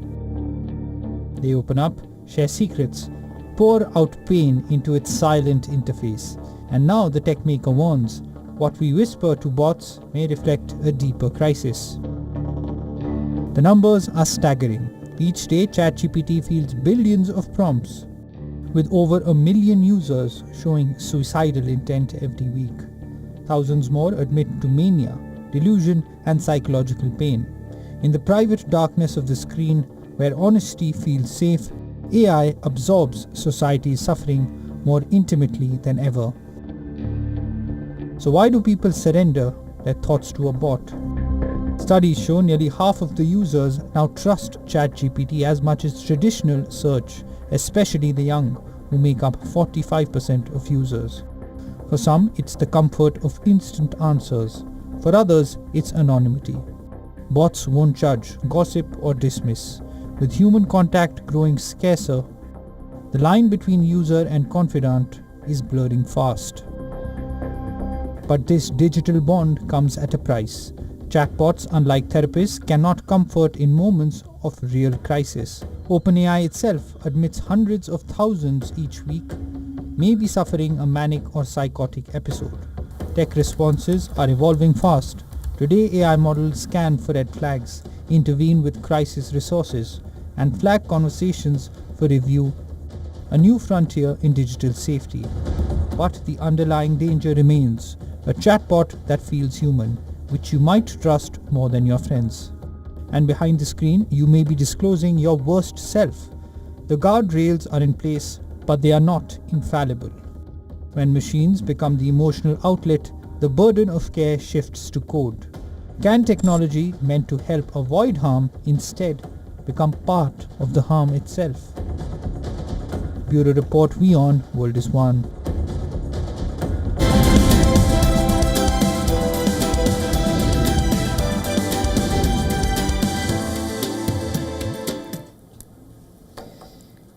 They open up, share secrets, pour out pain into its silent interface. And now the tech maker warns, what we whisper to bots may reflect a deeper crisis. The numbers are staggering. Each day ChatGPT fields billions of prompts, with over 1 million users showing suicidal intent every week. Thousands more admit to mania, delusion, and psychological pain. In the private darkness of the screen, where honesty feels safe, AI absorbs society's suffering more intimately than ever. So why do people surrender their thoughts to a bot? Studies show nearly half of the users now trust ChatGPT as much as traditional search, especially the young, who make up 45% of users. For some, it's the comfort of instant answers. For others, it's anonymity. Bots won't judge, gossip, or dismiss. With human contact growing scarcer, the line between user and confidant is blurring fast. But this digital bond comes at a price. Chatbots, unlike therapists, cannot comfort in moments of real crisis. OpenAI itself admits hundreds of thousands each week may be suffering a manic or psychotic episode. Tech responses are evolving fast. Today, AI models scan for red flags, intervene with crisis resources, and flag conversations for review, a new frontier in digital safety. But the underlying danger remains, a chatbot that feels human, which you might trust more than your friends. And behind the screen, you may be disclosing your worst self, The guardrails are in place, but they are not infallible. When machines become the emotional outlet, the burden of care shifts to code. Can technology meant to help avoid harm instead become part of the harm itself? Bureau Report WION World is One.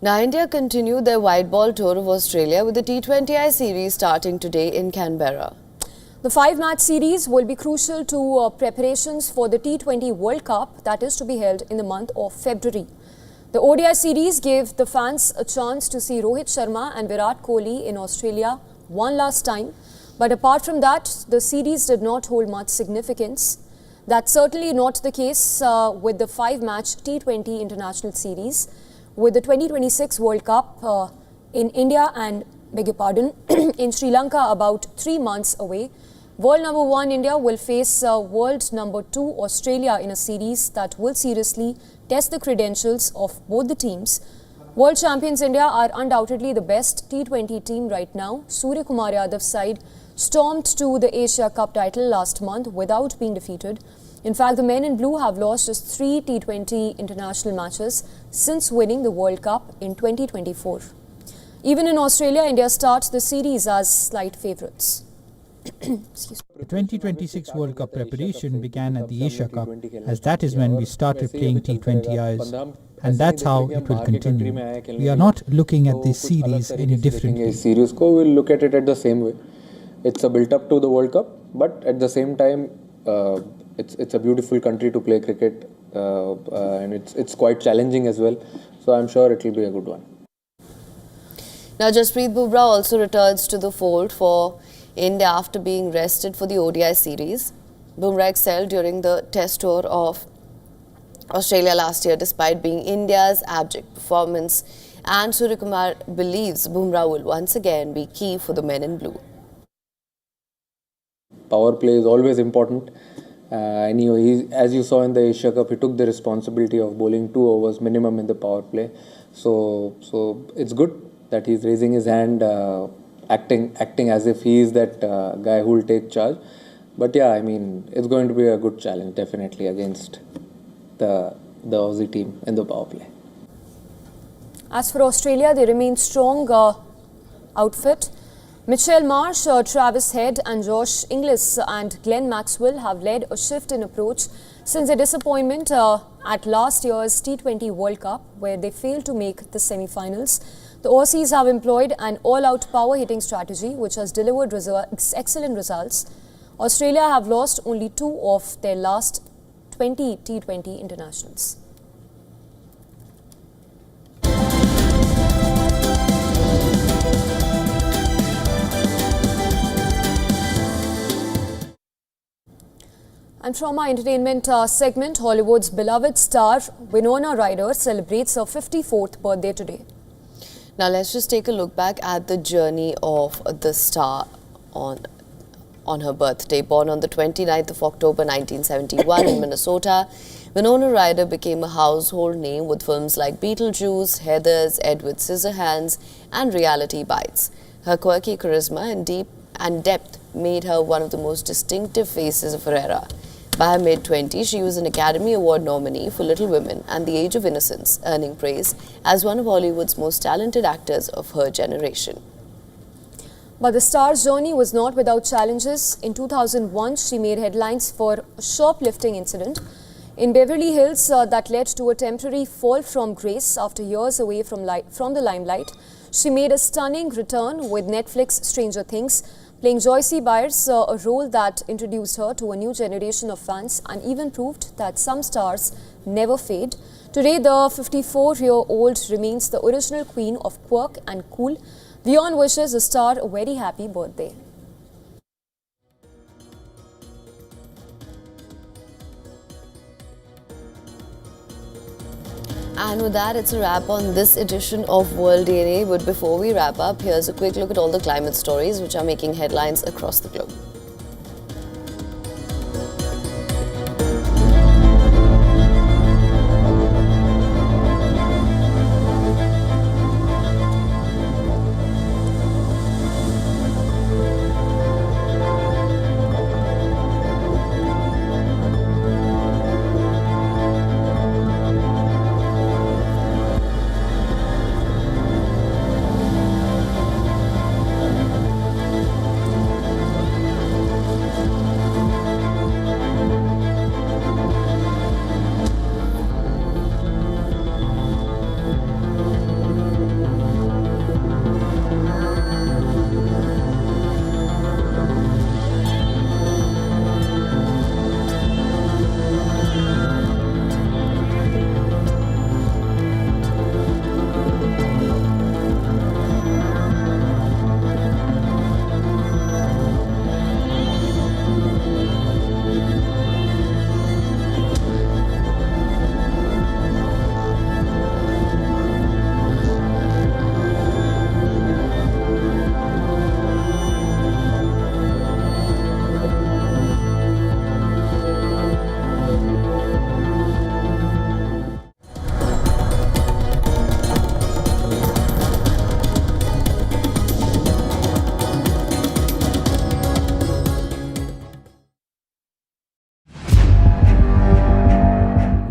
Now, India continued their white ball tour of Australia with the T20I series starting today in Canberra. The 5-match series will be crucial to preparations for the T20 World Cup that is to be held in the month of February. The ODI series gave the fans a chance to see Rohit Sharma and Virat Kohli in Australia one last time. But apart from that, the series did not hold much significance. That's certainly not the case with the 5-match T20 International Series. With the 2026 World Cup in India and, in Sri Lanka about 3 months away, world number 1 India will face world number 2 Australia in a series that will seriously test the credentials of both the teams. World champions India are undoubtedly the best T20 team right now. Surya Kumar Yadav's side stormed to the Asia Cup title last month without being defeated. In fact, the men in blue have lost just 3 T20 international matches since winning the World Cup in 2024. Even in Australia, India starts the series as slight favourites. The 2026 World Cup preparation began at the Asia Cup, as that is when we started playing T20Is, and that's how it will continue. We are not looking at this series any differently. Series ko will look at it at the same way. It's a build-up to the World Cup, but at the same time, it's a beautiful country to play cricket, and it's quite challenging as well. So I'm sure it will be a good one. Now, Jasprit Bumrah also returns to the fold for India after being rested for the ODI series. Bumrah excelled during the test tour of Australia last year despite being India's abject performance, and Surya Kumar believes Bumrah will once again be key for the men in blue. Power play is always important. Anyway, as you saw in the Asia Cup, he took the responsibility of bowling 2 overs minimum in the power play. So it's good that he's raising his hand, acting as if he is that guy who will take charge. But yeah, I mean, it's going to be a good challenge definitely against the Aussie team in the power play. As for Australia, they remain strong outfit. Mitchell Marsh, Travis Head and Josh Inglis and Glenn Maxwell have led a shift in approach since their disappointment at last year's T20 World Cup, where they failed to make the semi-finals. The Aussies have employed an all-out power-hitting strategy which has delivered excellent results. Australia have lost only 2 of their last 20 T20 internationals. And from our entertainment segment, Hollywood's beloved star Winona Ryder celebrates her 54th birthday today. Now let's just take a look back at the journey of the star on her birthday. Born on the 29th of October 1971 in Minnesota, Winona Ryder became a household name with films like Beetlejuice, Heathers, Edward Scissorhands and Reality Bites. Her quirky charisma and depth made her one of the most distinctive faces of her era. By her mid-20s, she was an Academy Award nominee for Little Women and The Age of Innocence, earning praise as one of Hollywood's most talented actors of her generation. But the star's journey was not without challenges. In 2001, she made headlines for a shoplifting incident in Beverly Hills that led to a temporary fall from grace after years away from the limelight. She made a stunning return with Netflix Stranger Things, playing Joyce Byers, a role that introduced her to a new generation of fans and even proved that some stars never fade. Today, the 54-year-old remains the original queen of quirk and cool. WION wishes the star a very happy birthday. And with that, it's a wrap on this edition of World DNA. But before we wrap up, here's a quick look at all the climate stories which are making headlines across the globe.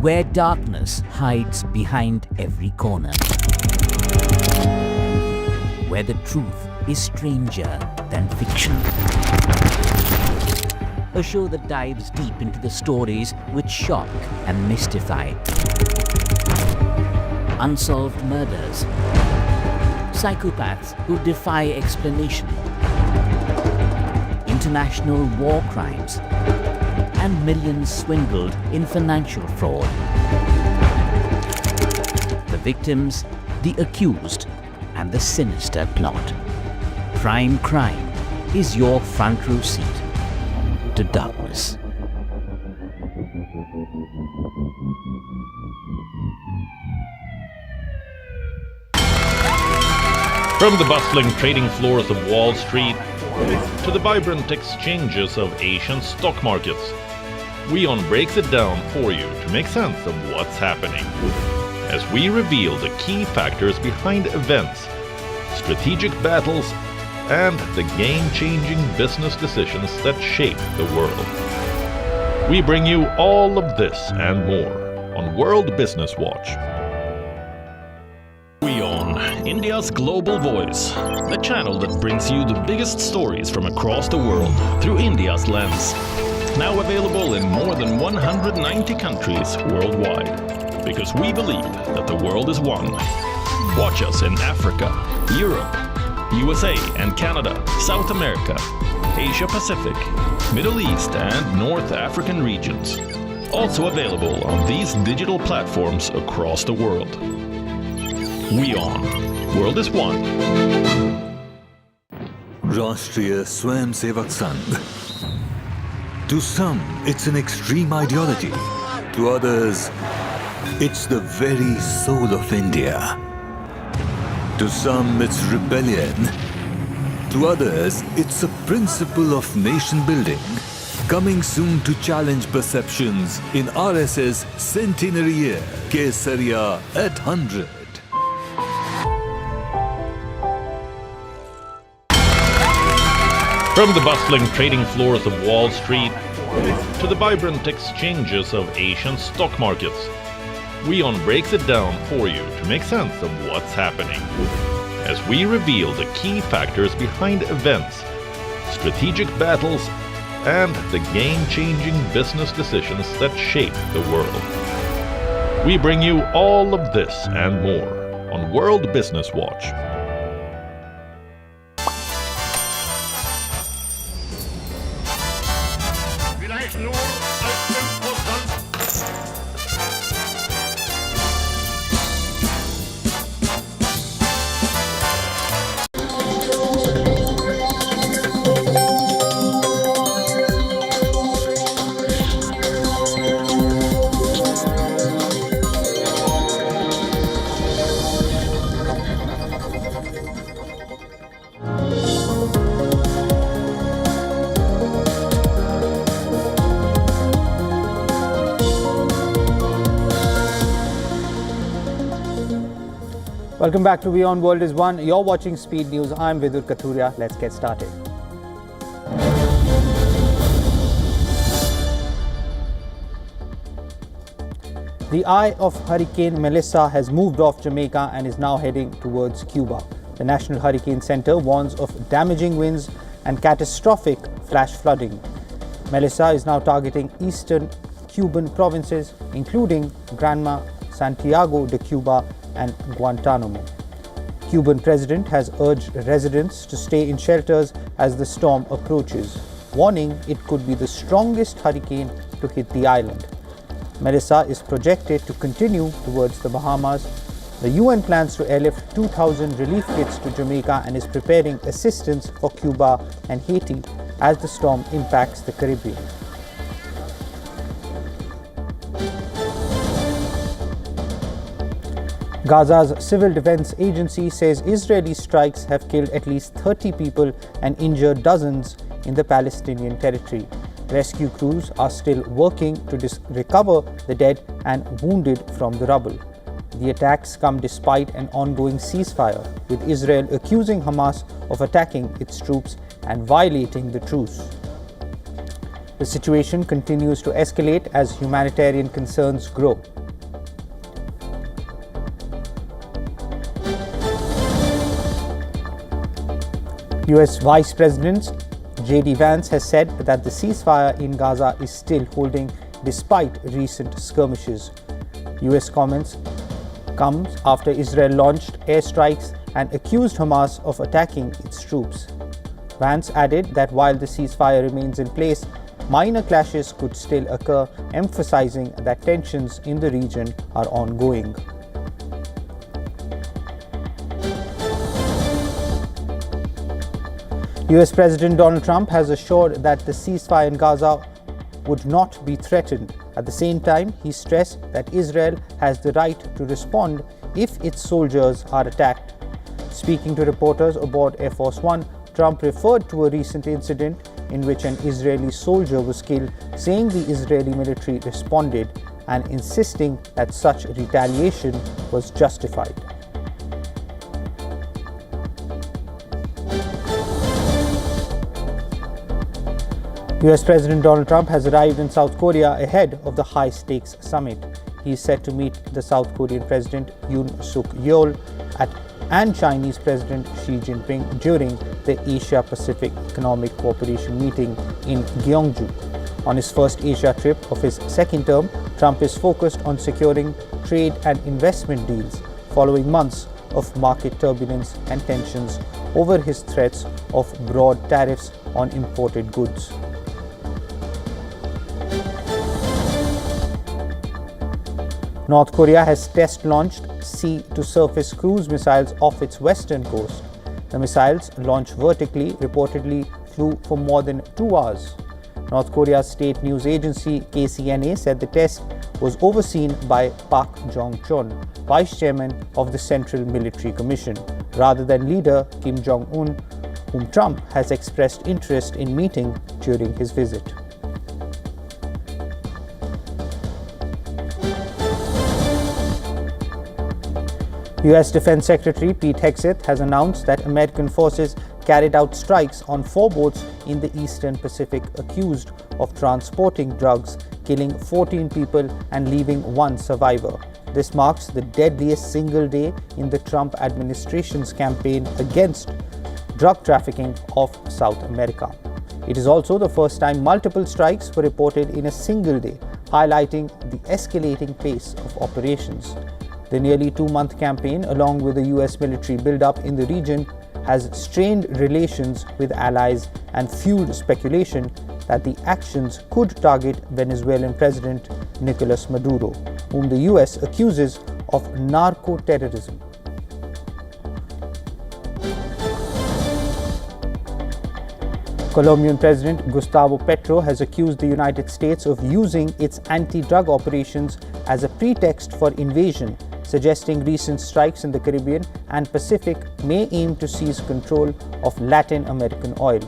where darkness hides behind every corner, where the truth is stranger than fiction. A show that dives deep into the stories which shock and mystify. Unsolved murders, psychopaths who defy explanation, international war crimes, and millions swindled in financial fraud. The victims, the accused, and the sinister plot. Prime Crime is your front row seat to darkness. From the bustling trading floors of Wall Street to the vibrant exchanges of Asian stock markets, WION breaks it down for you to make sense of what's happening, as we reveal the key factors behind events, strategic battles, and the game-changing business decisions that shape the world. We bring you all of this and more on World Business Watch. WION, India's global voice, the channel that brings you the biggest stories from across the world through India's lens. Now available in more than 190 countries worldwide, because we believe that the world is one. Watch us in Africa, Europe, USA and Canada, South America, Asia Pacific, Middle East and North African regions. Also available on these digital platforms across the world. WION, World is One. Rashtriya Swayam Sevak Sangh. To some, it's an extreme ideology. To others, it's the very soul of India. To some, it's rebellion. To others, it's a principle of nation building. Coming soon to challenge perceptions in RSS centenary year, Kesariya at 100. From the bustling trading floors of Wall Street to the vibrant exchanges of Asian stock markets, WION breaks it down for you to make sense of what's happening, as we reveal the key factors behind events, strategic battles, and the game-changing business decisions that shape the world. We bring you all of this and more on World Business Watch. Welcome back to WION World is One. You're watching Speed News. I'm Vidur Kathuria. Let's get started. The eye of Hurricane Melissa has moved off Jamaica and is now heading towards Cuba. The National Hurricane Center warns of damaging winds and catastrophic flash flooding. Melissa is now targeting eastern Cuban provinces, including Granma, Santiago de Cuba, and Guantanamo. Cuban president has urged residents to stay in shelters as the storm approaches, warning it could be the strongest hurricane to hit the island. Melissa is projected to continue towards the Bahamas. The UN plans to airlift 2,000 relief kits to Jamaica and is preparing assistance for Cuba and Haiti as the storm impacts the Caribbean. Gaza's Civil Defense Agency says Israeli strikes have killed at least 30 people and injured dozens in the Palestinian territory. Rescue crews are still working to recover the dead and wounded from the rubble. The attacks come despite an ongoing ceasefire, with Israel accusing Hamas of attacking its troops and violating the truce. The situation continues to escalate as humanitarian concerns grow. US Vice President J.D. Vance has said that the ceasefire in Gaza is still holding despite recent skirmishes. US comments comes after Israel launched airstrikes and accused Hamas of attacking its troops. Vance added that while the ceasefire remains in place, minor clashes could still occur, emphasizing that tensions in the region are ongoing. US President Donald Trump has assured that the ceasefire in Gaza would not be threatened. At the same time, he stressed that Israel has the right to respond if its soldiers are attacked. Speaking to reporters aboard Air Force One, Trump referred to a recent incident in which an Israeli soldier was killed, saying the Israeli military responded and insisting that such retaliation was justified. US President Donald Trump has arrived in South Korea ahead of the high-stakes summit. He is set to meet the South Korean President Yoon Suk-yeol and Chinese President Xi Jinping during the Asia-Pacific Economic Cooperation meeting in Gyeongju. On his first Asia trip of his second term, Trump is focused on securing trade and investment deals following months of market turbulence and tensions over his threats of broad tariffs on imported goods. North Korea has test-launched sea-to-surface cruise missiles off its western coast. The missiles, launched vertically, reportedly flew for more than 2 hours. North Korea's state news agency KCNA said the test was overseen by Park Jong-chon, vice chairman of the Central Military Commission, rather than leader Kim Jong-un, whom Trump has expressed interest in meeting during his visit. US Defense Secretary Pete Hegseth has announced that American forces carried out strikes on 4 boats in the Eastern Pacific accused of transporting drugs, killing 14 people and leaving 1 survivor. This marks the deadliest single day in the Trump administration's campaign against drug trafficking of South America. It is also the first time multiple strikes were reported in a single day, highlighting the escalating pace of operations. The nearly 2-month campaign, along with the US military buildup in the region, has strained relations with allies and fueled speculation that the actions could target Venezuelan President Nicolas Maduro, whom the US accuses of narco-terrorism. Colombian President Gustavo Petro has accused the United States of using its anti-drug operations as a pretext for invasion, suggesting recent strikes in the Caribbean and Pacific may aim to seize control of Latin American oil.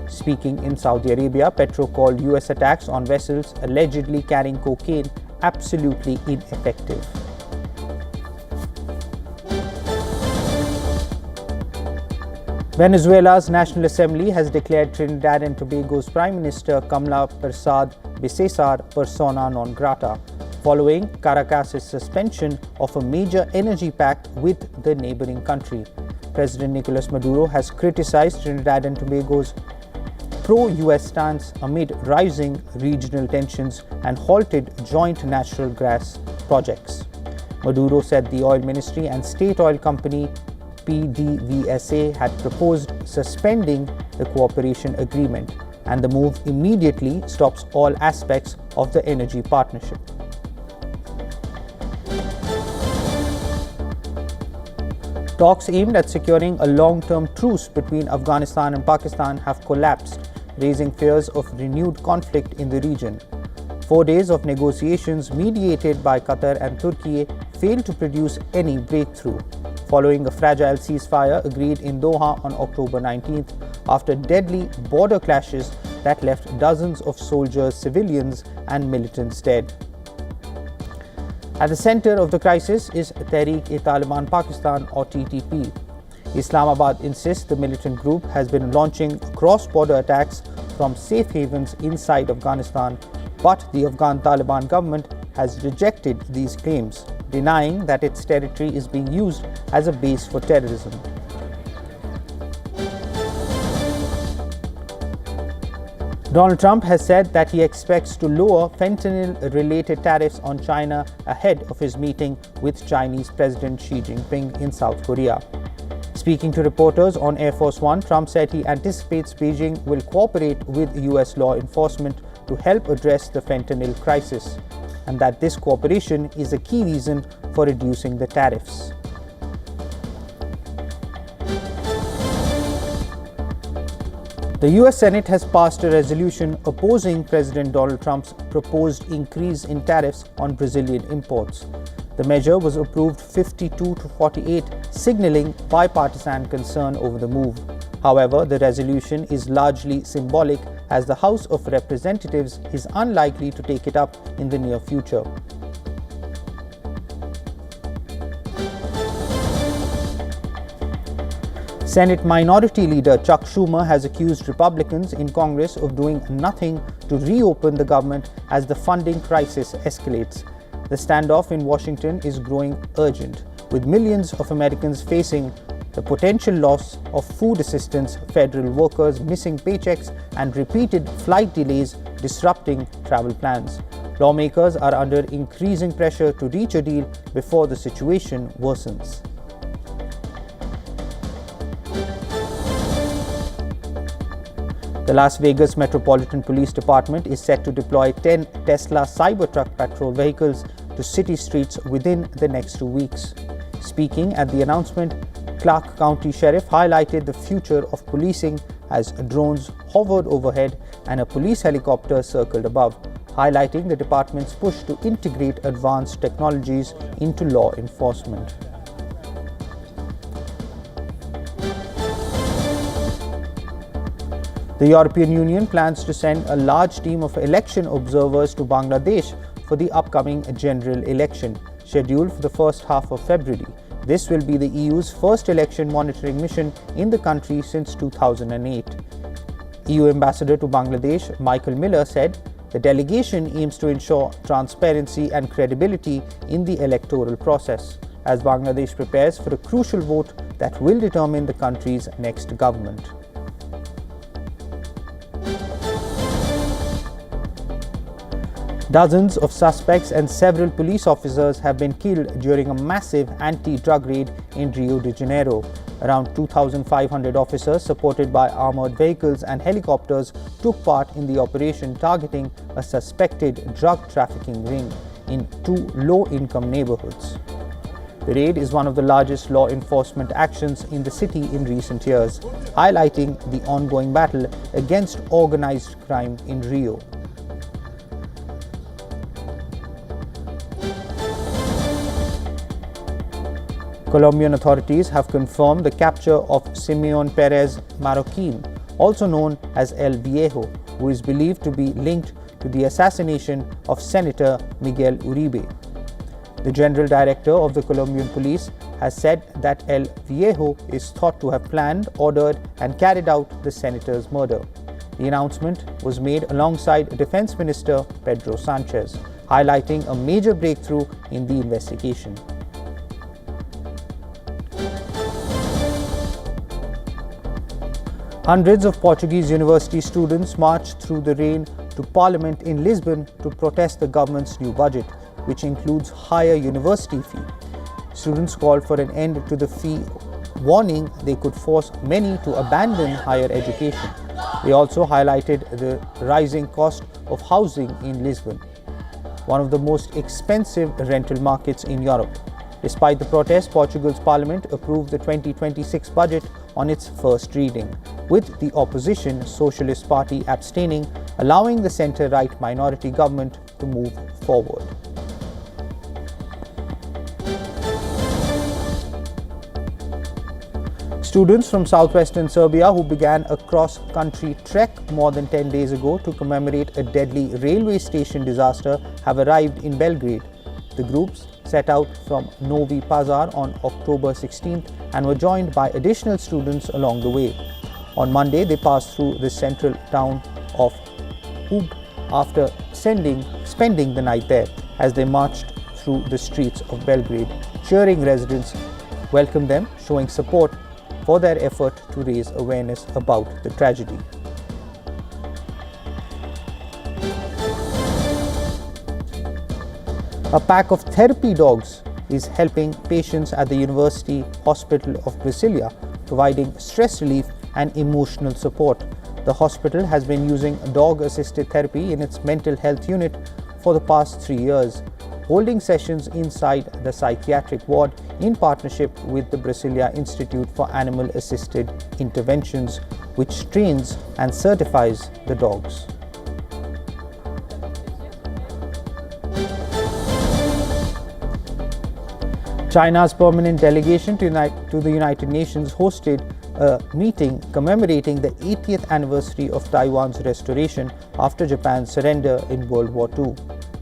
Speaking in Saudi Arabia, Petro called US attacks on vessels allegedly carrying cocaine absolutely ineffective. Venezuela's National Assembly has declared Trinidad and Tobago's Prime Minister Kamla Persad Bisesar persona non grata, following Caracas's suspension of a major energy pact with the neighboring country. President Nicolas Maduro has criticized Trinidad and Tobago's pro-US stance amid rising regional tensions and halted joint natural gas projects. Maduro said the oil ministry and state oil company PDVSA had proposed suspending the cooperation agreement, and the move immediately stops all aspects of the energy partnership. Talks aimed at securing a long-term truce between Afghanistan and Pakistan have collapsed, raising fears of renewed conflict in the region. 4 days of negotiations mediated by Qatar and Turkey failed to produce any breakthrough, following a fragile ceasefire agreed in Doha on October 19th after deadly border clashes that left dozens of soldiers, civilians, and militants dead. At the center of the crisis is Tehreek-e-Taliban Pakistan, or TTP. Islamabad insists the militant group has been launching cross-border attacks from safe havens inside Afghanistan, but the Afghan Taliban government has rejected these claims, denying that its territory is being used as a base for terrorism. Donald Trump has said that he expects to lower fentanyl-related tariffs on China ahead of his meeting with Chinese President Xi Jinping in South Korea. Speaking to reporters on Air Force One, Trump said he anticipates Beijing will cooperate with US law enforcement to help address the fentanyl crisis, and that this cooperation is a key reason for reducing the tariffs. The US Senate has passed a resolution opposing President Donald Trump's proposed increase in tariffs on Brazilian imports. The measure was approved 52 to 48, signaling bipartisan concern over the move. However, the resolution is largely symbolic, as the House of Representatives is unlikely to take it up in the near future. Senate Minority Leader Chuck Schumer has accused Republicans in Congress of doing nothing to reopen the government as the funding crisis escalates. The standoff in Washington is growing urgent, with millions of Americans facing the potential loss of food assistance, federal workers missing paychecks, and repeated flight delays disrupting travel plans. Lawmakers are under increasing pressure to reach a deal before the situation worsens. The Las Vegas Metropolitan Police Department is set to deploy 10 Tesla Cybertruck patrol vehicles to city streets within the next 2 weeks. Speaking at the announcement, Clark County Sheriff highlighted the future of policing as drones hovered overhead and a police helicopter circled above, highlighting the department's push to integrate advanced technologies into law enforcement. The European Union plans to send a large team of election observers to Bangladesh for the upcoming general election, scheduled for the first half of February. This will be the EU's first election monitoring mission in the country since 2008. EU Ambassador to Bangladesh, Michael Miller, said the delegation aims to ensure transparency and credibility in the electoral process, as Bangladesh prepares for a crucial vote that will determine the country's next government. Dozens of suspects and several police officers have been killed during a massive anti-drug raid in Rio de Janeiro. Around 2,500 officers, supported by armored vehicles and helicopters, took part in the operation targeting a suspected drug trafficking ring in 2 low-income neighborhoods. The raid is one of the largest law enforcement actions in the city in recent years, highlighting the ongoing battle against organized crime in Rio. Colombian authorities have confirmed the capture of Simeon Perez Marroquin, also known as El Viejo, who is believed to be linked to the assassination of Senator Miguel Uribe. The General Director of the Colombian Police has said that El Viejo is thought to have planned, ordered, and carried out the senator's murder. The announcement was made alongside Defense Minister Pedro Sanchez, highlighting a major breakthrough in the investigation. Hundreds of Portuguese university students marched through the rain to Parliament in Lisbon to protest the government's new budget, which includes higher university fee. Students called for an end to the fee, warning they could force many to abandon higher education. They also highlighted the rising cost of housing in Lisbon, one of the most expensive rental markets in Europe. Despite the protest, Portugal's parliament approved the 2026 budget on its first reading, with the opposition Socialist Party abstaining, allowing the centre-right minority government to move forward. Students from southwestern Serbia who began a cross-country trek more than 10 days ago to commemorate a deadly railway station disaster have arrived in Belgrade. The groups set out from Novi Pazar on October 16th and were joined by additional students along the way. On Monday, they passed through the central town of Ub after spending the night there. As they marched through the streets of Belgrade, cheering residents welcomed them, showing support for their effort to raise awareness about the tragedy. A pack of therapy dogs is helping patients at the University Hospital of Brasilia, providing stress relief and emotional support. The hospital has been using dog-assisted therapy in its mental health unit for the past 3 years, holding sessions inside the psychiatric ward in partnership with the Brasilia Institute for Animal-Assisted Interventions, which trains and certifies the dogs. China's permanent delegation to the United Nations hosted a meeting commemorating the 80th anniversary of Taiwan's restoration after Japan's surrender in World War II.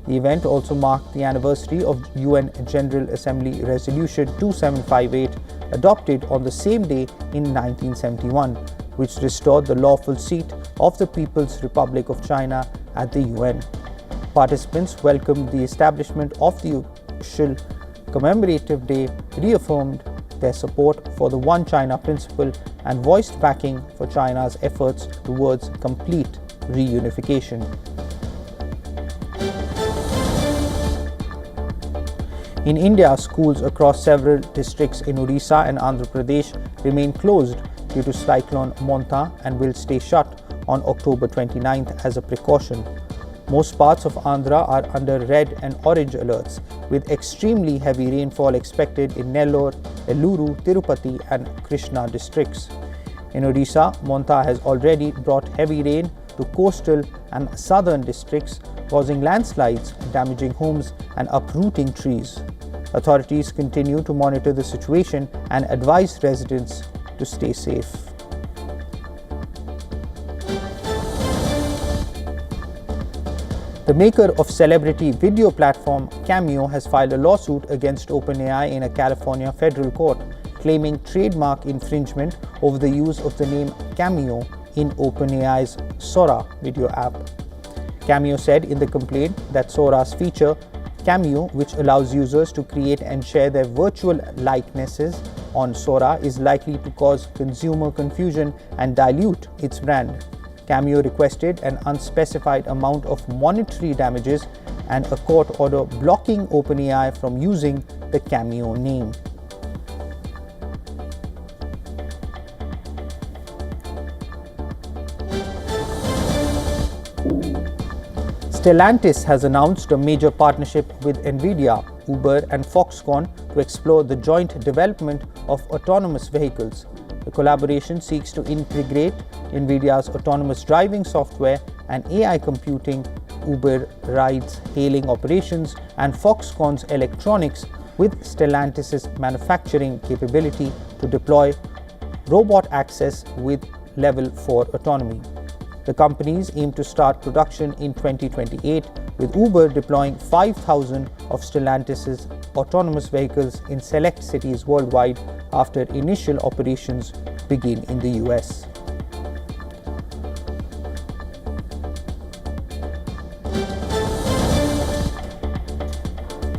The event also marked the anniversary of UN General Assembly Resolution 2758, adopted on the same day in 1971, which restored the lawful seat of the People's Republic of China at the UN. Participants welcomed the establishment of the official commemorative day, reaffirmed their support for the One China principle, and voiced backing for China's efforts towards complete reunification. In India, schools across several districts in Odisha and Andhra Pradesh remain closed due to Cyclone Monta and will stay shut on October 29th as a precaution. Most parts of Andhra are under red and orange alerts, with extremely heavy rainfall expected in Nellore, Elluru, Tirupati and Krishna districts. In Odisha, Monta has already brought heavy rain to coastal and southern districts, causing landslides, damaging homes and uprooting trees. Authorities continue to monitor the situation and advise residents to stay safe. The maker of celebrity video platform Cameo has filed a lawsuit against OpenAI in a California federal court, claiming trademark infringement over the use of the name Cameo in OpenAI's Sora video app. Cameo said in the complaint that Sora's feature, Cameo, which allows users to create and share their virtual likenesses on Sora, is likely to cause consumer confusion and dilute its brand. Cameo requested an unspecified amount of monetary damages and a court order blocking OpenAI from using the Cameo name. Stellantis has announced a major partnership with NVIDIA, Uber and Foxconn to explore the joint development of autonomous vehicles. The collaboration seeks to integrate NVIDIA's autonomous driving software and AI computing, Uber rides hailing operations, and Foxconn's electronics with Stellantis' manufacturing capability to deploy robot access with Level 4 autonomy. The companies aim to start production in 2028, with Uber deploying 5,000 of Stellantis' autonomous vehicles in select cities worldwide after initial operations begin in the US.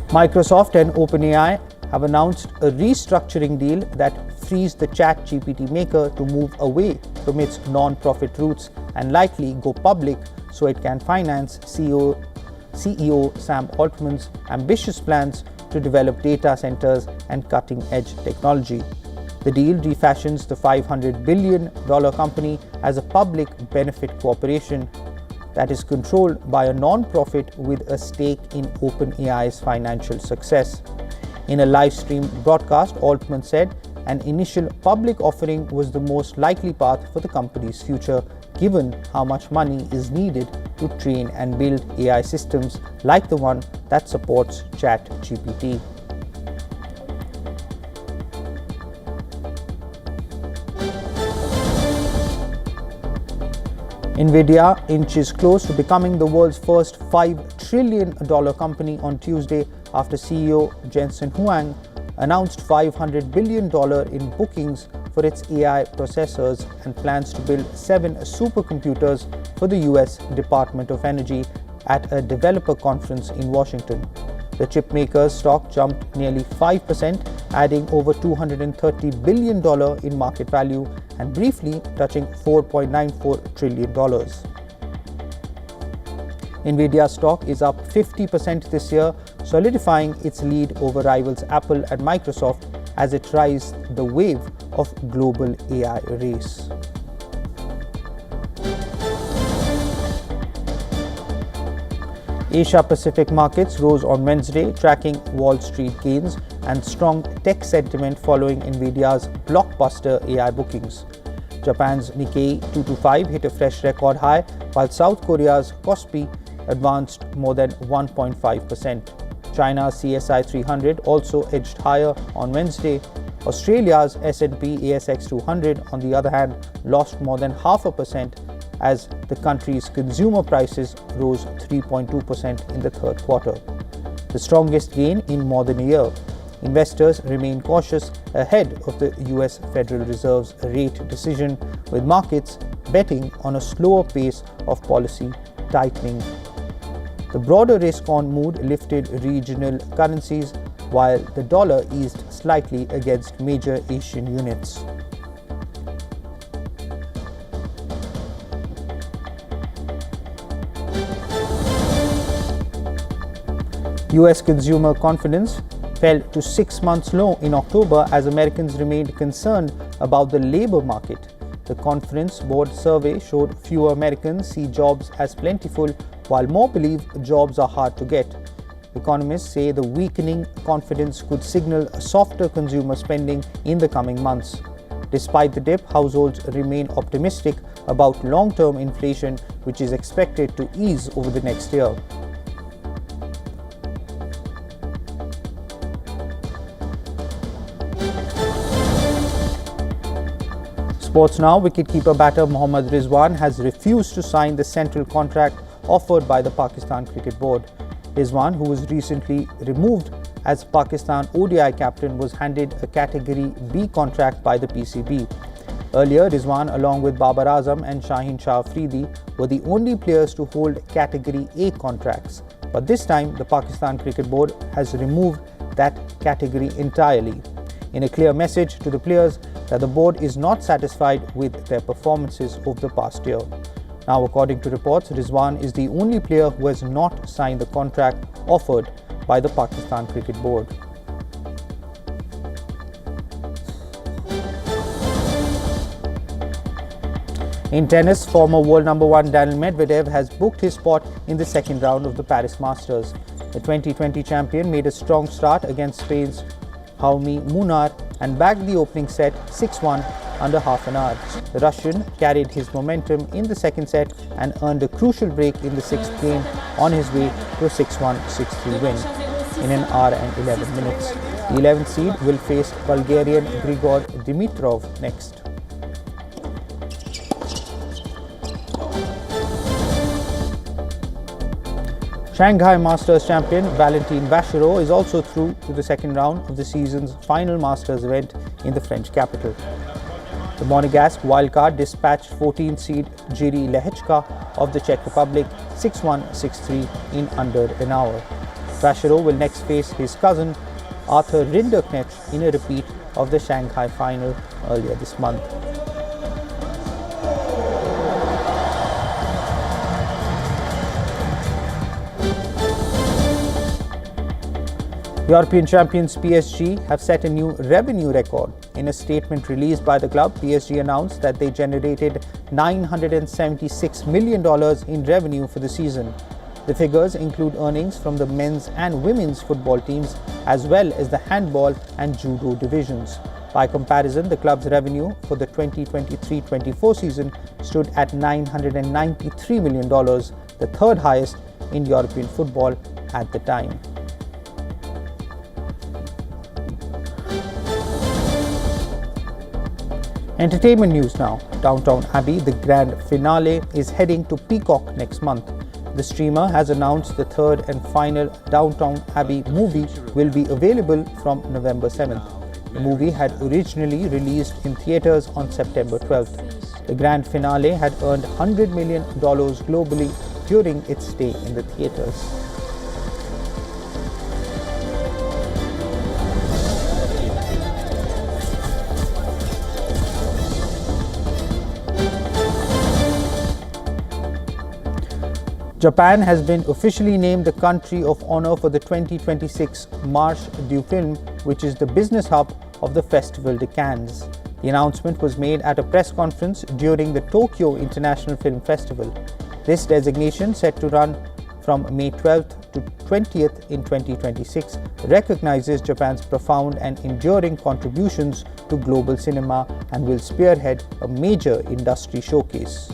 Microsoft and OpenAI have announced a restructuring deal that frees the ChatGPT maker to move away from its non-profit roots and likely go public so it can finance CEO Sam Altman's ambitious plans to develop data centers and cutting-edge technology. The deal refashions the $500 billion company as a public benefit corporation that is controlled by a non-profit with a stake in OpenAI's financial success. In a live-streamed broadcast, Altman said an initial public offering was the most likely path for the company's future, given how much money is needed to train and build AI systems like the one that supports ChatGPT. NVIDIA inches close to becoming the world's first $5 trillion company on Tuesday after CEO Jensen Huang announced $500 billion in bookings for for its AI processors and plans to build 7 supercomputers for the US Department of Energy at a developer conference in Washington. The chipmaker's stock jumped nearly 5%, adding over $230 billion in market value and briefly touching $4.94 trillion. Nvidia stock is up 50% this year, solidifying its lead over rivals Apple and Microsoft as it rides the wave of global AI race. Asia Pacific markets rose on Wednesday, tracking Wall Street gains and strong tech sentiment following Nvidia's blockbuster AI bookings. Japan's Nikkei 225 hit a fresh record high, while South Korea's Kospi advanced more than 1.5%. China's CSI 300 also edged higher on Wednesday. Australia's S&P ASX 200, on the other hand, lost more than 0.5% as the country's consumer prices rose 3.2% in the third quarter, the strongest gain in more than a year. Investors remain cautious ahead of the US Federal Reserve's rate decision, with markets betting on a slower pace of policy tightening. The broader risk-on mood lifted regional currencies, while the dollar eased slightly against major Asian units. US consumer confidence fell to 6 months low in October as Americans remained concerned about the labor market. The Conference Board survey showed fewer Americans see jobs as plentiful, while more believe jobs are hard to get. Economists say the weakening confidence could signal softer consumer spending in the coming months. Despite the dip, households remain optimistic about long-term inflation, which is expected to ease over the next year. Sports now, wicketkeeper batter Mohammad Rizwan has refused to sign the central contract offered by the Pakistan Cricket Board. Rizwan, who was recently removed as Pakistan ODI captain, was handed a Category B contract by the PCB. Earlier, Rizwan, along with Babar Azam and Shaheen Shah Afridi, were the only players to hold Category A contracts. But this time, the Pakistan Cricket Board has removed that category entirely, in a clear message to the players that the board is not satisfied with their performances over the past year. Now, according to reports, Rizwan is the only player who has not signed the contract offered by the Pakistan Cricket Board. In tennis, former world number 1 Daniil Medvedev has booked his spot in the second round of the Paris Masters. The 2020 champion made a strong start against Spain's Jaume Munar and bagged the opening set 6-1 under half an hour. The Russian carried his momentum in the second set and earned a crucial break in the 6th game on his way to a 6-1, 6-3 win in an hour and 11 minutes. The 11th seed will face Bulgarian Grigor Dimitrov next. Shanghai Masters champion Valentin Vachereau is also through to the second round of the season's final Masters event in the French capital. The Monegasque wildcard dispatched 14th seed Jiří Lehečka of the Czech Republic 6-1, 6-3 in under an hour. Vachereau will next face his cousin Arthur Rinderknecht in a repeat of the Shanghai final earlier this month. European champions PSG have set a new revenue record. In a statement released by the club, PSG announced that they generated $976 million in revenue for the season. The figures include earnings from the men's and women's football teams, as well as the handball and judo divisions. By comparison, the club's revenue for the 2023-24 season stood at $993 million, the third highest in European football at the time. Entertainment news now. Downton Abbey, the grand finale, is heading to Peacock next month. The streamer has announced the third and final Downton Abbey movie will be available from November 7th. The movie had originally released in theaters on September 12th. The grand finale had earned $100 million globally during its stay in the theaters. Japan has been officially named the country of honor for the 2026 Marche du Film, which is the business hub of the Festival de Cannes. The announcement was made at a press conference during the Tokyo International Film Festival. This designation, set to run from May 12th to 20th in 2026, recognizes Japan's profound and enduring contributions to global cinema and will spearhead a major industry showcase.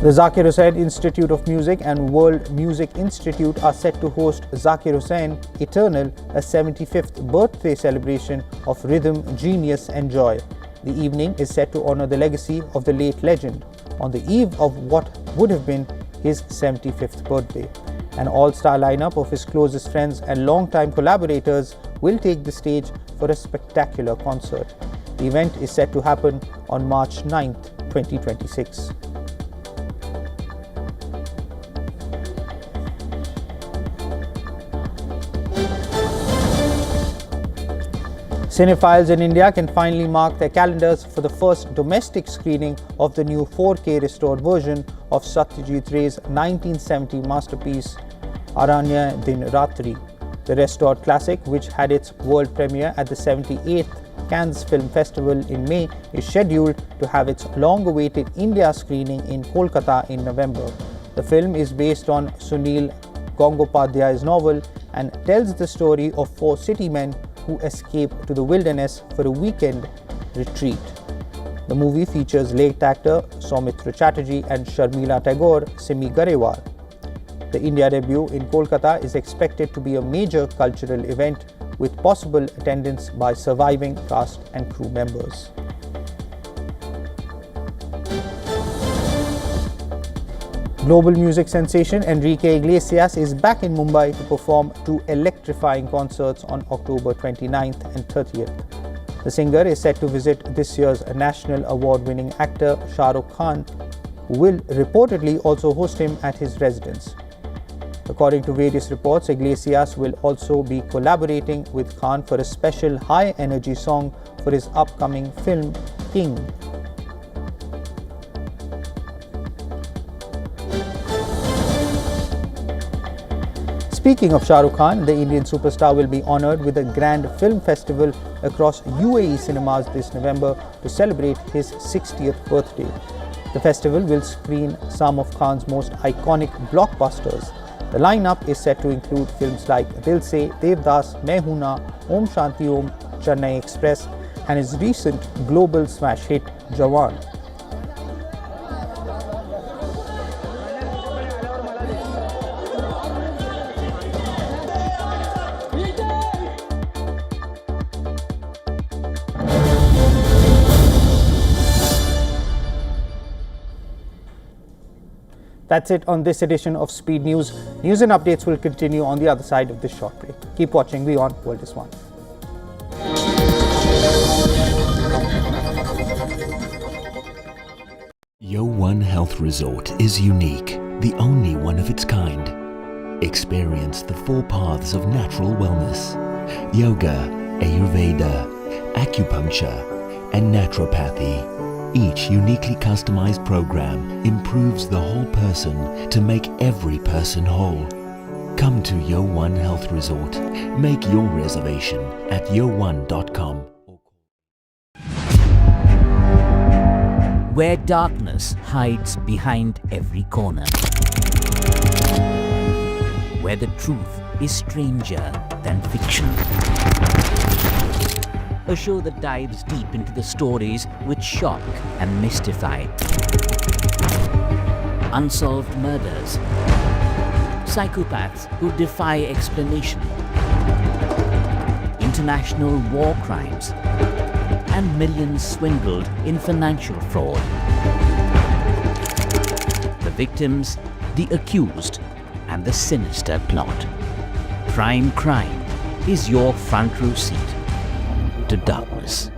The Zakir Hussain Institute of Music and World Music Institute are set to host Zakir Hussain Eternal, a 75th birthday celebration of rhythm, genius and joy. The evening is set to honor the legacy of the late legend on the eve of what would have been his 75th birthday. An all-star lineup of his closest friends and longtime collaborators will take the stage for a spectacular concert. The event is set to happen on March 9th, 2026. Cinephiles in India can finally mark their calendars for the first domestic screening of the new 4K restored version of Satyajit Ray's 1970 masterpiece Aranya Din Ratri. The restored classic, which had its world premiere at the 78th Cannes Film Festival in May, is scheduled to have its long-awaited India screening in Kolkata in November. The film is based on Sunil Gangopadhyay's novel and tells the story of 4 city men who escape to the wilderness for a weekend retreat. The movie features late actor Soumitra Chatterjee and Sharmila Tagore Simi Garewal. The India debut in Kolkata is expected to be a major cultural event with possible attendance by surviving cast and crew members. Global music sensation Enrique Iglesias is back in Mumbai to perform 2 electrifying concerts on October 29th and 30th. The singer is set to visit this year's national award-winning actor Shah Rukh Khan, who will reportedly also host him at his residence. According to various reports, Iglesias will also be collaborating with Khan for a special high-energy song for his upcoming film King. Speaking of Shah Rukh Khan, the Indian superstar will be honoured with a grand film festival across UAE cinemas this November to celebrate his 60th birthday. The festival will screen some of Khan's most iconic blockbusters. The lineup is set to include films like Dil Se, Devdas, Main Hoon Na, Om Shanti Om, Chennai Express and his recent global smash hit Jawan. That's it on this edition of Speed News. News and updates will continue on the other side of this short break. Keep watching WION World is One. WION Health Resort is unique, the only one of its kind. Experience the 4 paths of natural wellness: yoga, Ayurveda, acupuncture, and naturopathy. Each uniquely customized program improves the whole person to make every person whole. Come to WION Health Resort. Make your reservation at WION.com. Where darkness hides behind every corner. Where the truth is stranger than fiction. A show that dives deep into the stories which shock and mystify. Unsolved murders. Psychopaths who defy explanation. International war crimes. And millions swindled in financial fraud. The victims, the accused, and the sinister plot. Prime Crime is your front row seat to darkness.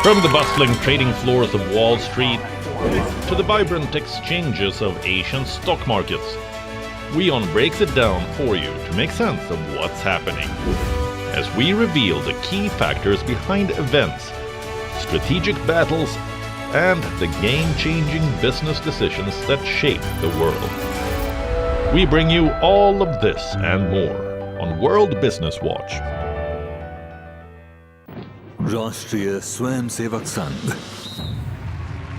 From the bustling trading floors of Wall Street to the vibrant exchanges of Asian stock markets, WION breaks it down for you to make sense of what's happening, as we reveal the key factors behind events, strategic battles, and the game-changing business decisions that shape the world. We bring you all of this and more on World Business Watch. Rashtriya Swayam Sevak Sangh.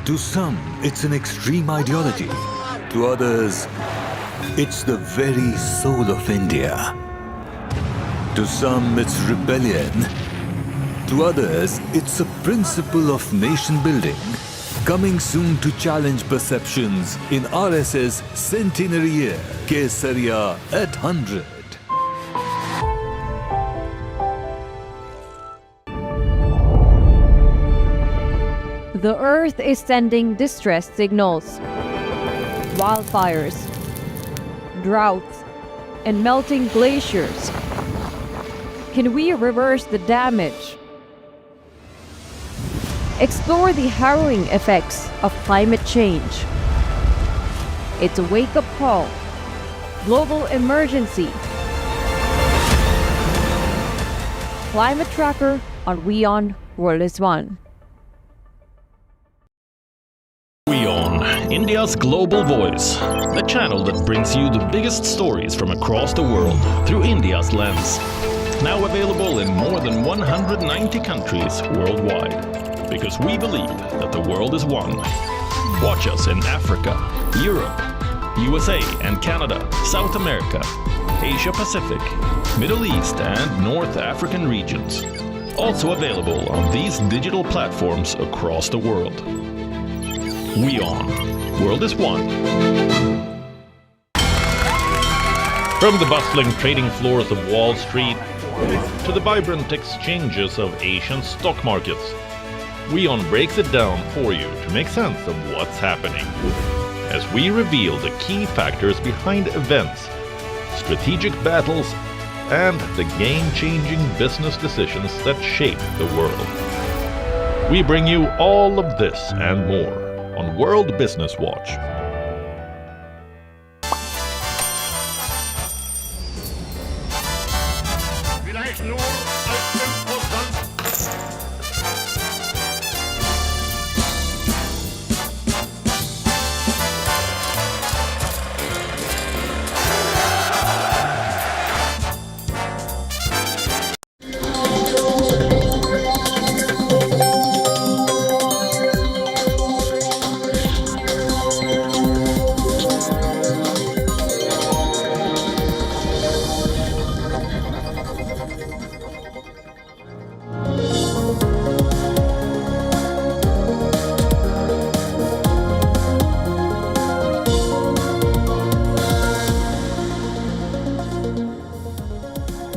To some, it's an extreme ideology. To others, it's the very soul of India. To some, it's rebellion. To others, it's a principle of nation building. Coming soon to challenge perceptions in RSS centenary year, Kesariya at 100. The Earth is sending distress signals. Wildfires, droughts, and melting glaciers. Can we reverse the damage? Explore the harrowing effects of climate change. It's a wake-up call. Global emergency. Climate Tracker on WION World is One. WION, India's global voice, the channel that brings you the biggest stories from across the world through India's lens. Now available in more than 190 countries worldwide, because we believe that the world is one. Watch us in Africa, Europe, USA and Canada, South America, Asia Pacific, Middle East and North African regions. Also available on these digital platforms across the world. WION, World is One. From the bustling trading floors of Wall Street to the vibrant exchanges of Asian stock markets, WION breaks it down for you to make sense of what's happening, as we reveal the key factors behind events, strategic battles, and the game-changing business decisions that shape the world. We bring you all of this and more on World Business Watch.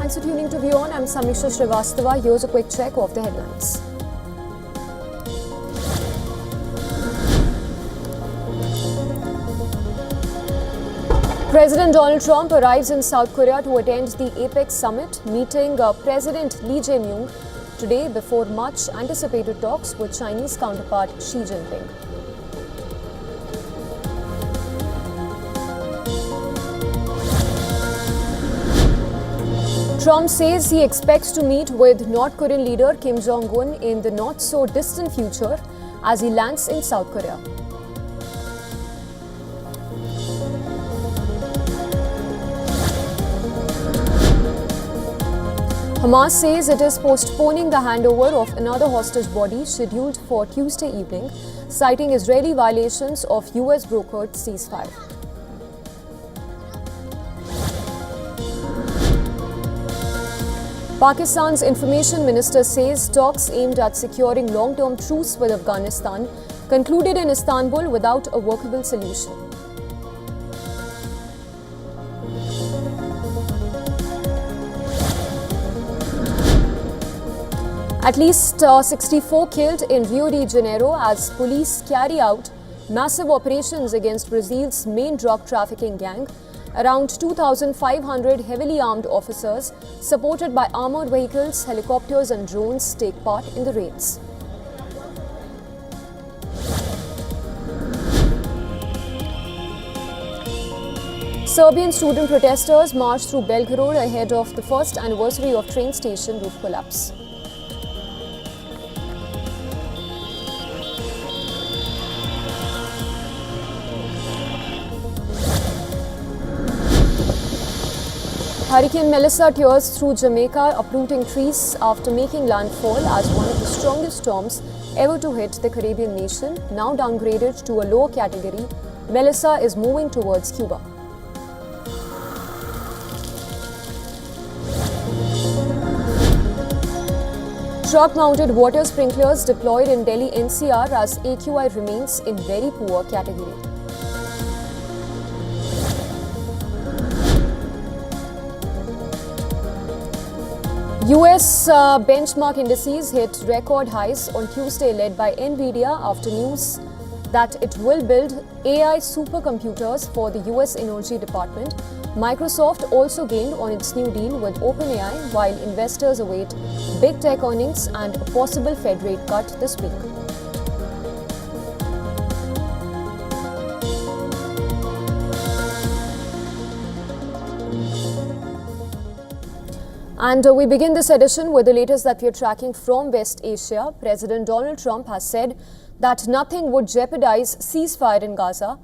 Thanks for tuning to WION. I'm Samisha Srivastava. Here's a quick check of the headlines. President Donald Trump arrives in South Korea to attend the APEC summit, meeting President Lee Jae-myung today before much anticipated talks with Chinese counterpart Xi Jinping. Trump says he expects to meet with North Korean leader Kim Jong-un in the not-so-distant future as he lands in South Korea. Hamas says it is postponing the handover of another hostage body scheduled for Tuesday evening, citing Israeli violations of US-brokered ceasefire. Pakistan's information minister says talks aimed at securing long-term truce with Afghanistan concluded in Istanbul without a workable solution. At least 64 killed in Rio de Janeiro as police carry out massive operations against Brazil's main drug trafficking gang. Around 2,500 heavily armed officers, supported by armored vehicles, helicopters and drones, take part in the raids. Serbian student protesters marched through Belgorod ahead of the first anniversary of train station roof collapse. Hurricane Melissa tears through Jamaica, uprooting trees after making landfall as one of the strongest storms ever to hit the Caribbean nation. Now downgraded to a lower category, Melissa is moving towards Cuba. Truck-mounted water sprinklers deployed in Delhi NCR as AQI remains in very poor category. US benchmark indices hit record highs on Tuesday, led by Nvidia after news that it will build AI supercomputers for the US Energy Department. Microsoft also gained on its new deal with OpenAI, while investors await big tech earnings and a possible Fed rate cut this week. And we begin this edition with the latest that we are tracking from West Asia. President Donald Trump has said that nothing would jeopardize ceasefire in Gaza.